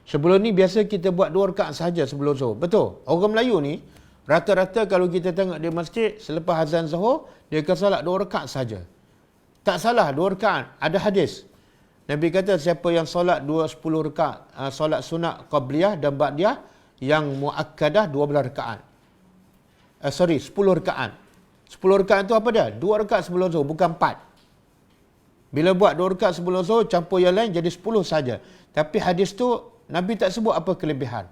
Sebelum ni biasa kita buat 2 rakaat sahaja sebelum zuhur. Betul. Orang Melayu ni rata-rata kalau kita tengok di masjid selepas azan zuhur dia akan salat 2 rakaat saja. Tak salah 2 rakaat. Ada hadis. Nabi kata siapa yang solat 10 rakaat, solat sunat qabliyah dan ba'diyah, yang muakkadah 12 rakaat. 10 rakaat. 10 rakaat itu apa dia? 2 rakaat sebelum zuhur, bukan 4. Bila buat 2 rakaat sebelum zuhur, campur yang lain jadi 10 saja. Tapi hadis tu Nabi tak sebut apa kelebihan.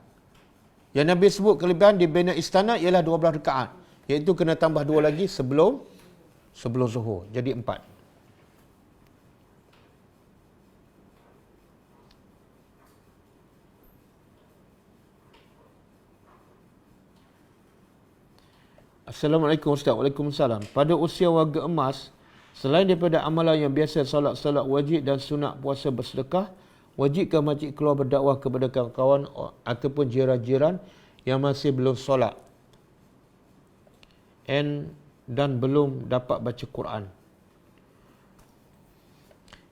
Yang Nabi sebut kelebihan di bina istana ialah 12 rakaat. Iaitu kena tambah 2 lagi sebelum zuhur. Jadi 4. Assalamualaikum Ustaz. Waalaikumsalam. Pada usia warga emas, selain daripada amalan yang biasa solat wajib dan sunat puasa bersedekah, wajibkah makcik keluar berdakwah kepada kawan-kawan ataupun jiran-jiran yang masih belum solat dan belum dapat baca Quran?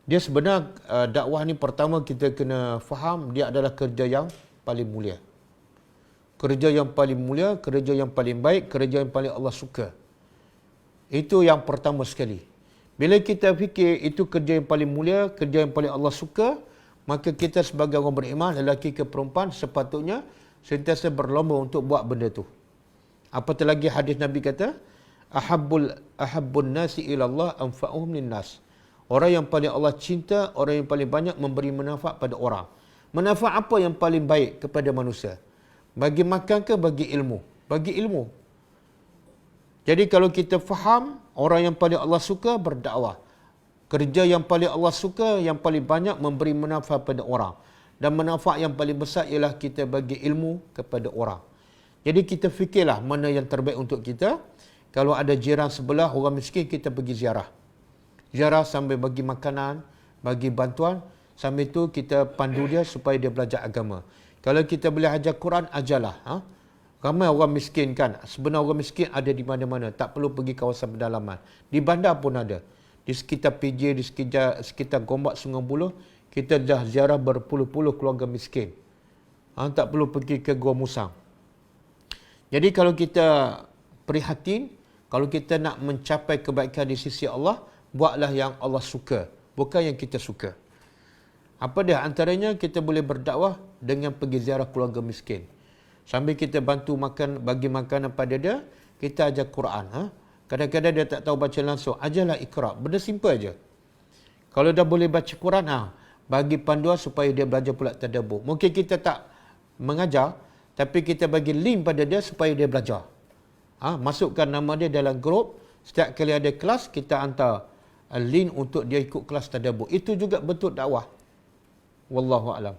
Dia sebenarnya dakwah ni pertama kita kena faham dia adalah kerja yang paling mulia. Kerja yang paling mulia, kerja yang paling baik, kerja yang paling Allah suka. Itu yang pertama sekali. Bila kita fikir itu kerja yang paling mulia, kerja yang paling Allah suka, maka kita sebagai orang beriman, lelaki ke perempuan, sepatutnya sentiasa berlomba untuk buat benda tu. Apatah lagi hadis Nabi kata, ahabbun nasi ilallah anfa'uhum linnas. Orang yang paling Allah cinta, orang yang paling banyak memberi manfaat pada orang. Manfaat apa yang paling baik kepada manusia? Bagi makan ke bagi ilmu? Bagi ilmu. Jadi kalau kita faham, orang yang paling Allah suka berdakwah. Kerja yang paling Allah suka, yang paling banyak memberi manfaat pada orang. Dan manfaat yang paling besar ialah kita bagi ilmu kepada orang. Jadi kita fikirlah mana yang terbaik untuk kita. Kalau ada jiran sebelah, orang miskin, kita pergi ziarah. Ziarah sambil bagi makanan, bagi bantuan. Sambil itu kita pandu dia supaya dia belajar agama. Kalau kita boleh ajar Quran, ajarlah. Ramai orang miskin kan. Sebenarnya orang miskin ada di mana-mana. Tak perlu pergi kawasan pedalaman. Di bandar pun ada. Di sekitar PJ, di sekitar Gombak Sungai Buloh, kita dah ziarah berpuluh-puluh keluarga miskin. Tak perlu pergi ke Gua Musang. Jadi kalau kita prihatin, kalau kita nak mencapai kebaikan di sisi Allah, buatlah yang Allah suka, bukan yang kita suka. Apa dia? Antaranya kita boleh berdakwah dengan pergi ziarah keluarga miskin. Sambil kita bantu makan, bagi makanan pada dia, kita ajar Quran. Kadang-kadang dia tak tahu baca langsung, ajarlah Iqra. Benda simple aja. Kalau dah boleh baca Quran, bagi panduan supaya dia belajar pula tadabbur. Mungkin kita tak mengajar, tapi kita bagi link pada dia supaya dia belajar. Masukkan nama dia dalam grup. Setiap kali ada kelas, kita hantar link untuk dia ikut kelas tadabbur. Itu juga bentuk dakwah. Wallahu a'lam.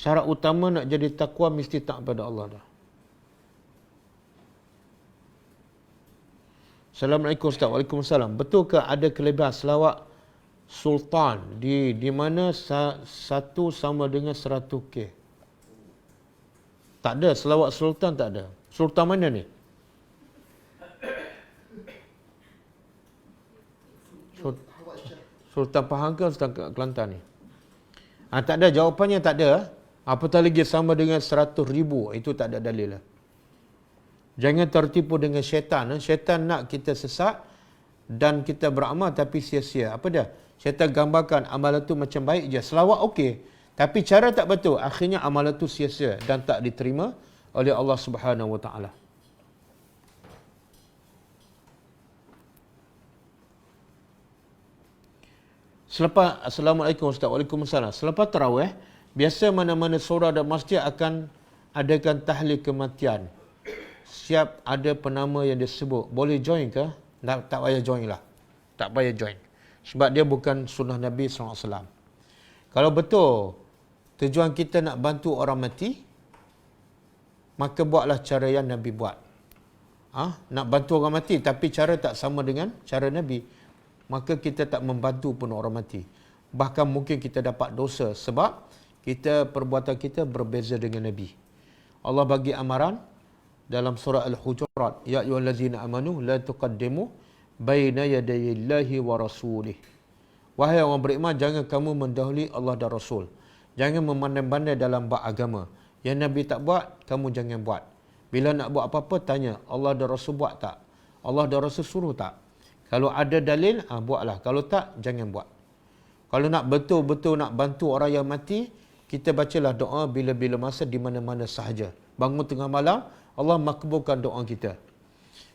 Syarat utama nak jadi takwa mesti taat pada Allah dah. Assalamualaikum Ustaz. Waalaikumsalam. Betulkah ada kelebihan selawat sultan di mana satu sama dengan 100k? Tak ada. Selawat sultan tak ada. Sultan mana ni? Sultan Pahang ke Sultan Kelantan ni? Tak ada. Jawapannya tak ada. Apatah lagi sama dengan 100,000. Itu tak ada dalil lah. Jangan tertipu dengan syaitan. Syaitan nak kita sesat dan kita beramal tapi sia-sia. Apa dia? Syaitan gambarkan amalan tu macam baik je. Selawat okey. Tapi cara tak betul. Akhirnya amalan tu sia-sia dan tak diterima oleh Allah Subhanahu Wa Taala. Selepas Assalamualaikum Ustaz. Waalaikumsalam. Selepas tarawih, biasa mana-mana surau dan masjid akan adakan tahlil kematian. Siap ada penama yang disebut. Boleh join ke? Tak payah join lah. Tak payah join. Sebab dia bukan sunnah Nabi SAW. Kalau betul tujuan kita nak bantu orang mati, maka buatlah cara yang Nabi buat. Nak bantu orang mati tapi cara tak sama dengan cara Nabi, maka kita tak membantu pun orang mati. Bahkan mungkin kita dapat dosa sebab perbuatan kita berbeza dengan Nabi. Allah bagi amaran dalam surah Al-Hujurat, ya ayyuhallazina amanu la tuqaddimu baina yadayillahi wa rasulih. Wahai orang beriman, jangan kamu mendahului Allah dan Rasul. Jangan memandai-pandai dalam bab agama. Yang Nabi tak buat, kamu jangan buat. Bila nak buat apa-apa, tanya, Allah dan Rasul buat tak? Allah dan Rasul suruh tak? Kalau ada dalil, buatlah. Kalau tak, jangan buat. Kalau nak betul-betul nak bantu orang yang mati, kita bacalah doa bila-bila masa di mana-mana sahaja. Bangun tengah malam, Allah makbulkan doa kita.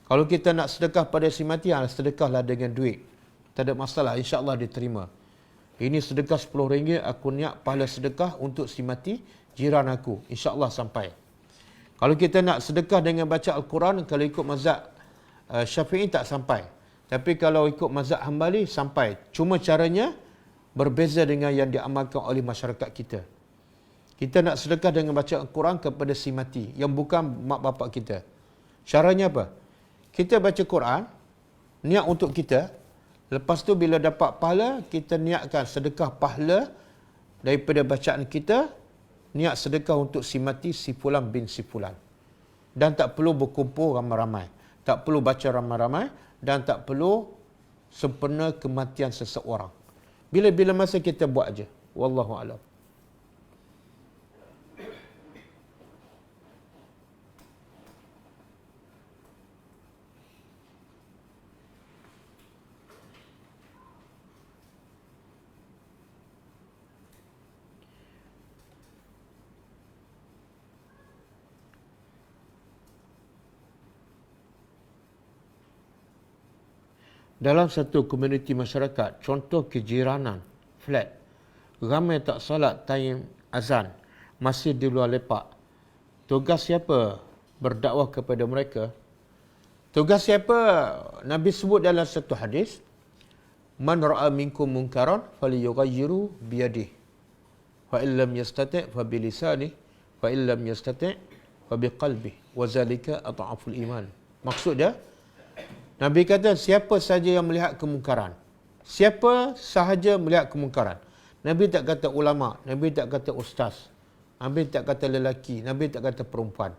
Kalau kita nak sedekah pada si mati, sedekahlah dengan duit. Tak ada masalah, insya-Allah diterima. Ini sedekah RM10, aku niat pahala sedekah untuk si mati jiran aku. InsyaAllah sampai. Kalau kita nak sedekah dengan baca Al-Quran, kalau ikut mazhab Syafi'i tak sampai. Tapi kalau ikut mazhab Hambali, sampai. Cuma caranya berbeza dengan yang diamalkan oleh masyarakat kita. Kita nak sedekah dengan baca Al-Quran kepada si mati, yang bukan mak bapak kita. Caranya apa? Kita baca Quran, niat untuk kita. Lepas tu bila dapat pahala, kita niatkan sedekah pahala daripada bacaan kita, niat sedekah untuk si mati, si fulan bin si fulan. Dan tak perlu berkumpul ramai-ramai. Tak perlu baca ramai-ramai dan tak perlu sempena kematian seseorang. Bila-bila masa kita buat aja. Wallahu a'lam. Dalam satu komuniti masyarakat, contoh kejiranan, flat, ramai tak salat time azan, masih di luar lepak. Tugas siapa berdakwah kepada mereka? Tugas siapa? Nabi sebut dalam satu hadis, man ra'a minkum munkaran falyughayyiru biyadihi, fa illam yastati' fa bilisanihi, fa illam yastati' fa biqalbihi, wa zalika adhaful iman. Maksud dia, Nabi kata, siapa sahaja yang melihat kemungkaran. Siapa sahaja melihat kemungkaran. Nabi tak kata ulama, Nabi tak kata ustaz, Nabi tak kata lelaki, Nabi tak kata perempuan.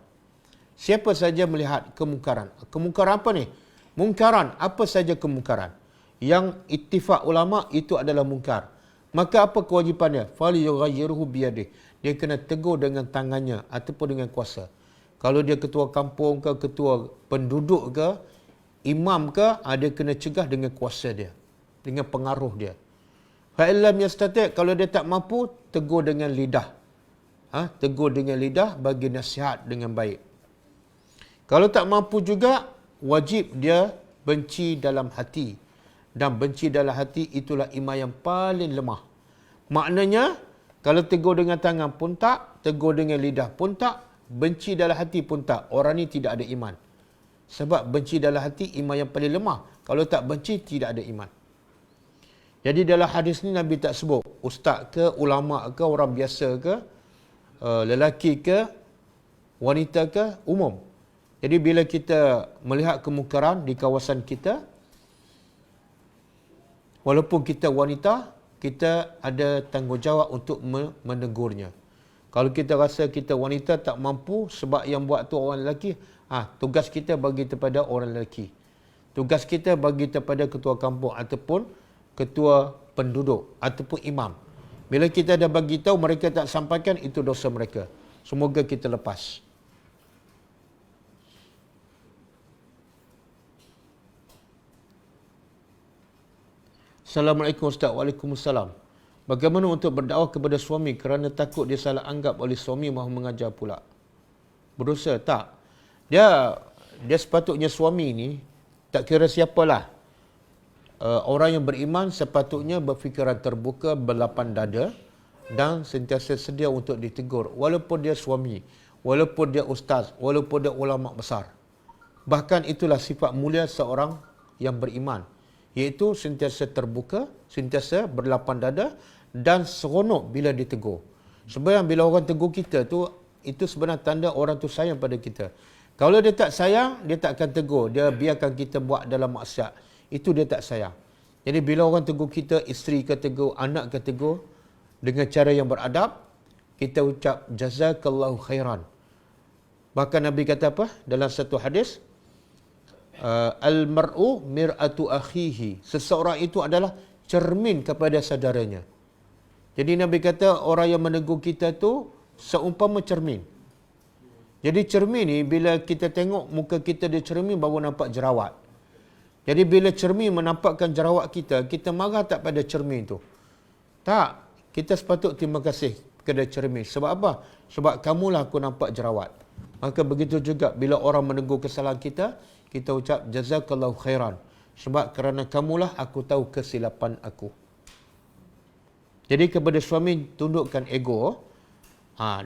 Siapa saja melihat kemungkaran. Kemungkaran apa ni? Mungkaran, apa saja kemungkaran. Yang ittifaq ulama itu adalah mungkar. Maka apa kewajipannya? Falyughayyirhu biyadihi. Dia kena tegur dengan tangannya ataupun dengan kuasa. Kalau dia ketua kampung ke, ketua penduduk ke, imam ke, dia kena cegah dengan kuasa dia, dengan pengaruh dia. Fa'illam yastati', kalau dia tak mampu, tegur dengan lidah. Tegur dengan lidah, bagi nasihat dengan baik. Kalau tak mampu juga, wajib dia benci dalam hati. Dan benci dalam hati itulah iman yang paling lemah. Maknanya, kalau tegur dengan tangan pun tak, tegur dengan lidah pun tak, benci dalam hati pun tak. Orang ni tidak ada iman. Sebab benci dalam hati iman yang paling lemah. Kalau tak benci, tidak ada iman. Jadi dalam hadis ni Nabi tak sebut ustaz ke, ulama ke, orang biasa ke, lelaki ke, wanita ke, umum. Jadi bila kita melihat kemungkaran di kawasan kita, walaupun kita wanita, kita ada tanggungjawab untuk menegurnya. Kalau kita rasa kita wanita tak mampu sebab yang buat tu orang lelaki, tugas kita bagi kepada orang lelaki. Tugas kita bagi kepada ketua kampung ataupun ketua penduduk ataupun imam. Bila kita dah bagi tahu mereka tak sampaikan, itu dosa mereka. Semoga kita lepas. Assalamualaikum Ustaz. Waalaikumsalam. Bagaimana untuk berdakwah kepada suami kerana takut dia salah anggap oleh suami mahu mengajar pula? Berdosa tak? Dia sepatutnya suami ni, tak kira siapalah, orang yang beriman sepatutnya berfikiran terbuka, berlapang dada dan sentiasa sedia untuk ditegur. Walaupun dia suami, walaupun dia ustaz, walaupun dia ulama besar. Bahkan itulah sifat mulia seorang yang beriman. Iaitu sentiasa terbuka, sentiasa berlapang dada dan seronok bila ditegur. Sebenarnya bila orang tegur kita tu, itu sebenarnya tanda orang tu sayang pada kita. Kalau dia tak sayang, dia tak akan tegur. Dia biarkan kita buat dalam maksiat. Itu dia tak sayang. Jadi bila orang tegur kita, isteri ke tegur, anak ke tegur, dengan cara yang beradab, kita ucap jazakallahu khairan. Bahkan Nabi kata apa? Dalam satu hadis, al-mar'u mir'atu akhihi. Seseorang itu adalah cermin kepada saudaranya. Jadi Nabi kata orang yang menegur kita tu seumpama cermin. Jadi cermin ni bila kita tengok muka kita di cermin baru nampak jerawat. Jadi bila cermin menampakkan jerawat kita, kita marah tak pada cermin tu? Tak. Kita sepatut terima kasih kepada cermin. Sebab apa? Sebab kamulah aku nampak jerawat. Maka begitu juga bila orang menegur kesalahan kita, kita ucap jazakallahu khairan. Sebab kerana kamulah aku tahu kesilapan aku. Jadi kepada suami tundukkan ego.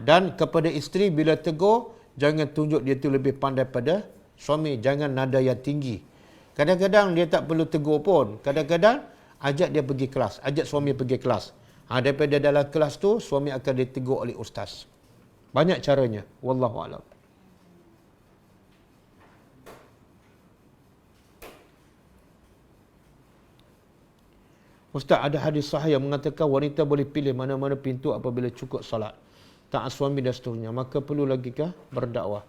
Dan kepada isteri bila tegur, jangan tunjuk dia tu lebih pandai pada suami. Jangan nada yang tinggi. Kadang-kadang dia tak perlu tegur pun. Kadang-kadang ajak dia pergi kelas. Ajak suami pergi kelas. Daripada dalam kelas tu, suami akan ditegur oleh ustaz. Banyak caranya. Wallahualam. Ustaz, ada hadis sahih yang mengatakan wanita boleh pilih mana-mana pintu apabila cukup salat, taat suami dan seterusnya. Maka perlu lagikah berdakwah?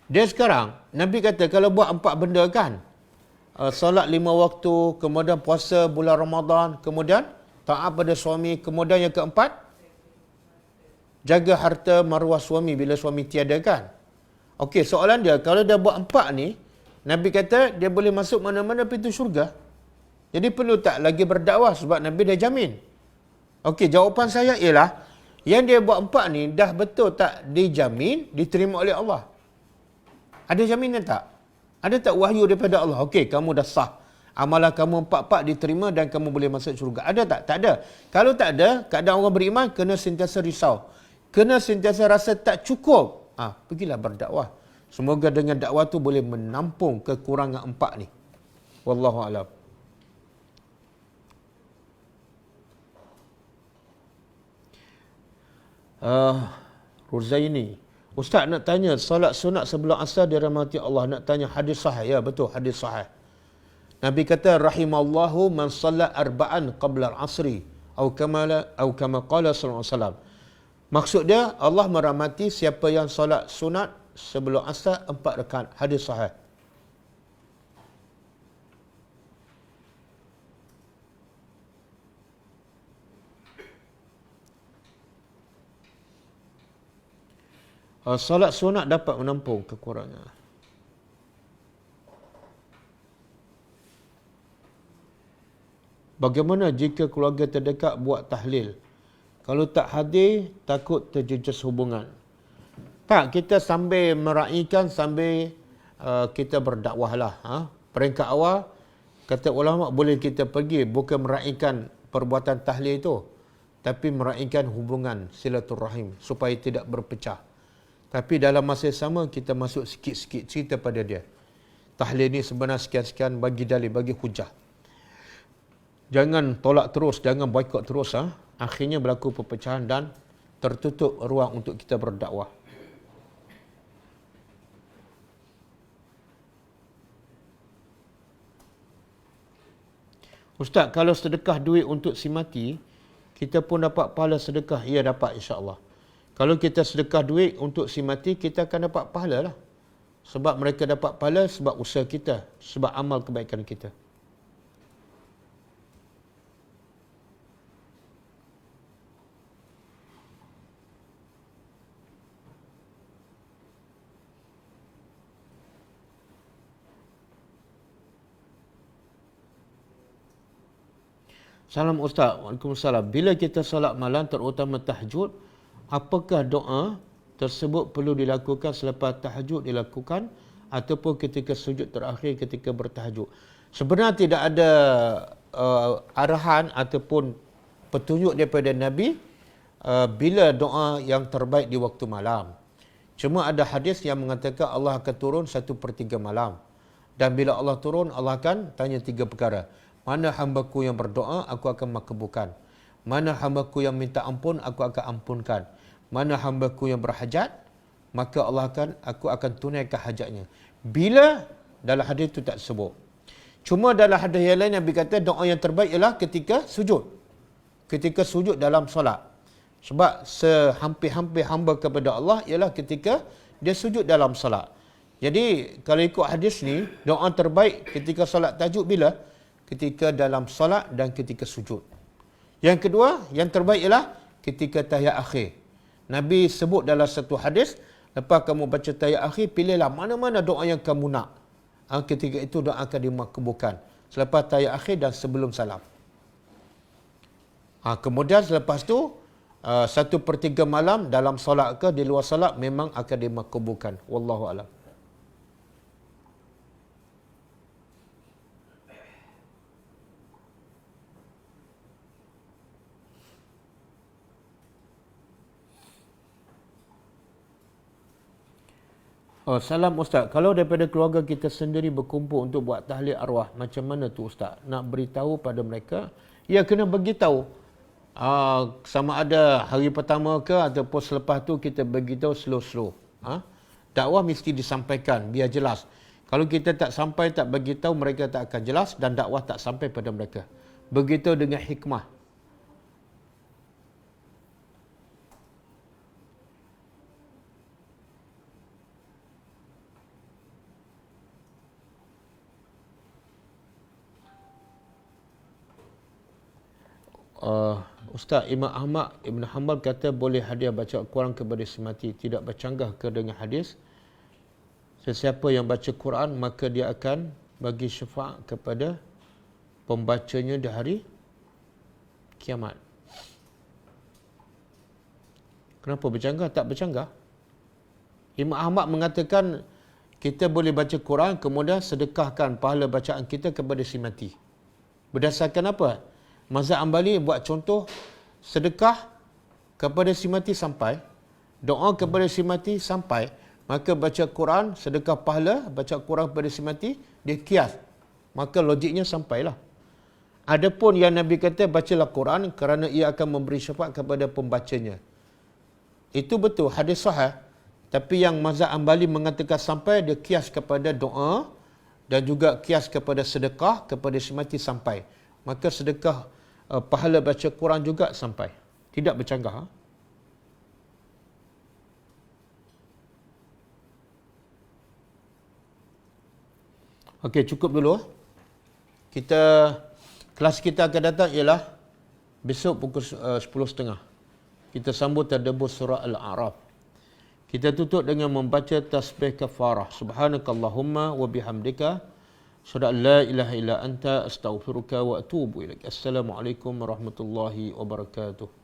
Dia sekarang, Nabi kata kalau buat 4 benda kan, solat 5 waktu, kemudian puasa bulan Ramadan, kemudian taat pada suami, kemudian yang keempat, jaga harta maruah suami bila suami tiada kan. Okey, soalan dia, kalau dia buat 4 ni, Nabi kata dia boleh masuk mana-mana pintu syurga. Jadi perlu tak lagi berdakwah sebab Nabi dah jamin. Okey, jawapan saya ialah, yang dia buat 4 ni dah betul tak dijamin diterima oleh Allah? Ada jaminan tak? Ada tak wahyu daripada Allah? Okey, kamu dah sah. Amalan kamu 4-4 diterima dan kamu boleh masuk syurga. Ada tak? Tak ada. Kalau tak ada, keadaan orang beriman kena sentiasa risau. Kena sentiasa rasa tak cukup. Pergilah berdakwah. Semoga dengan dakwah tu boleh menampung kekurangan 4 ni. Wallahualam. Ruzaini, Ustaz nak tanya, solat sunat sebelum asar dirahmati Allah. Nak tanya hadis sahih. Ya betul, hadis sahih. Nabi kata, rahimallahu man salla arba'an qabla al-asri atau kama qala sallallahu alaihi wasallam. Maksud dia, Allah merahmati siapa yang solat sunat sebelum asar 4 rakaat. Hadis sahih. Solat sunat dapat menampung kekurangan. Bagaimana jika keluarga terdekat buat tahlil? Kalau tak hadir, takut terjejas hubungan. Tak, kita sambil meraihkan, sambil kita berdakwah lah. Peringkat awal, kata ulama, boleh kita pergi, bukan meraihkan perbuatan tahlil itu, tapi meraihkan hubungan silaturahim, supaya tidak berpecah. Tapi dalam masa yang sama, kita masuk sikit-sikit cerita pada dia. Tahlil ni sebenarnya sekian-sekian, bagi dalil, bagi hujah. Jangan tolak terus, jangan boikot terus. Akhirnya berlaku perpecahan dan tertutup ruang untuk kita berdakwah. Ustaz, kalau sedekah duit untuk si mati, kita pun dapat pahala sedekah? Ya, dapat, insya-Allah. Kalau kita sedekah duit untuk si mati, kita akan dapat pahala lah. Sebab mereka dapat pahala sebab usaha kita, sebab amal kebaikan kita. Salam Ustaz. Waalaikumsalam. Bila kita solat malam, terutama tahajud, apakah doa tersebut perlu dilakukan selepas tahajud dilakukan ataupun ketika sujud terakhir ketika bertahajud? Sebenarnya tidak ada arahan ataupun petunjuk daripada Nabi bila doa yang terbaik di waktu malam. Cuma ada hadis yang mengatakan Allah akan turun 1/3 malam. Dan bila Allah turun, Allah akan tanya 3 perkara. Mana hambaku yang berdoa, aku akan makbulkan. Mana hambaku yang minta ampun, aku akan ampunkan. Mana hambaku yang berhajat, maka aku akan tunaikan hajatnya. Bila dalam hadis itu tak sebut. Cuma dalam hadis yang lain Nabi kata doa yang terbaik ialah ketika sujud. Ketika sujud dalam solat. Sebab sehampir-hampir hamba kepada Allah ialah ketika dia sujud dalam solat. Jadi kalau ikut hadis ni, doa terbaik ketika solat tahajud bila? Ketika dalam solat dan ketika sujud. Yang kedua, yang terbaik ialah ketika tahiyat akhir. Nabi sebut dalam satu hadis, lepas kamu baca tahiyat akhir, pilihlah mana-mana doa yang kamu nak. Ketika itu doa akan dimakbulkan. Selepas tahiyat akhir dan sebelum salam. Kemudian selepas tu, 1/3 malam dalam solat ke di luar solat memang akan dimakbulkan. Wallahu a'lam. Salam Ustaz, kalau daripada keluarga kita sendiri berkumpul untuk buat tahlil arwah, macam mana tu Ustaz? Nak beritahu pada mereka? Ya, kena beritahu. Sama ada hari pertama ke ataupun selepas tu kita beritahu slow-slow. Dakwah mesti disampaikan, biar jelas. Kalau kita tak sampai, tak beritahu, mereka tak akan jelas dan dakwah tak sampai pada mereka. Begitu dengan hikmah. Ustaz, Imam Ahmad Ibn Hanbal kata boleh hadiah baca Al-Quran kepada si mati. Tidak bercanggah ke dengan hadis? Sesiapa yang baca Quran, maka dia akan bagi syafaat kepada pembacanya di hari kiamat. Kenapa bercanggah? Tak bercanggah. Imam Ahmad mengatakan kita boleh baca Quran, kemudian sedekahkan pahala bacaan kita kepada si mati. Berdasarkan apa? Mazhab Hambali buat contoh, sedekah kepada si mati sampai, doa kepada si mati sampai, maka baca Quran, sedekah pahala, baca Quran kepada si mati, dia kias. Maka logiknya sampailah. Adapun yang Nabi kata, bacalah Quran kerana ia akan memberi syafaat kepada pembacanya. Itu betul, hadis sahih. Tapi yang mazhab Hambali mengatakan sampai, dia kias kepada doa dan juga kias kepada sedekah kepada si mati sampai. Maka sedekah pahala baca Quran juga sampai. Tidak bercanggah. Okey, cukup dulu. Kelas kita akan datang ialah besok pukul 10.30. Kita sambut tadabbur surah Al-A'raf. Kita tutup dengan membaca tasbih kafarah. Subhanakallahumma wa bihamdika asyhadu an la ilaha illa anta astaghfiruka wa atubu ilaik. Assalamualaikum warahmatullahi wabarakatuh.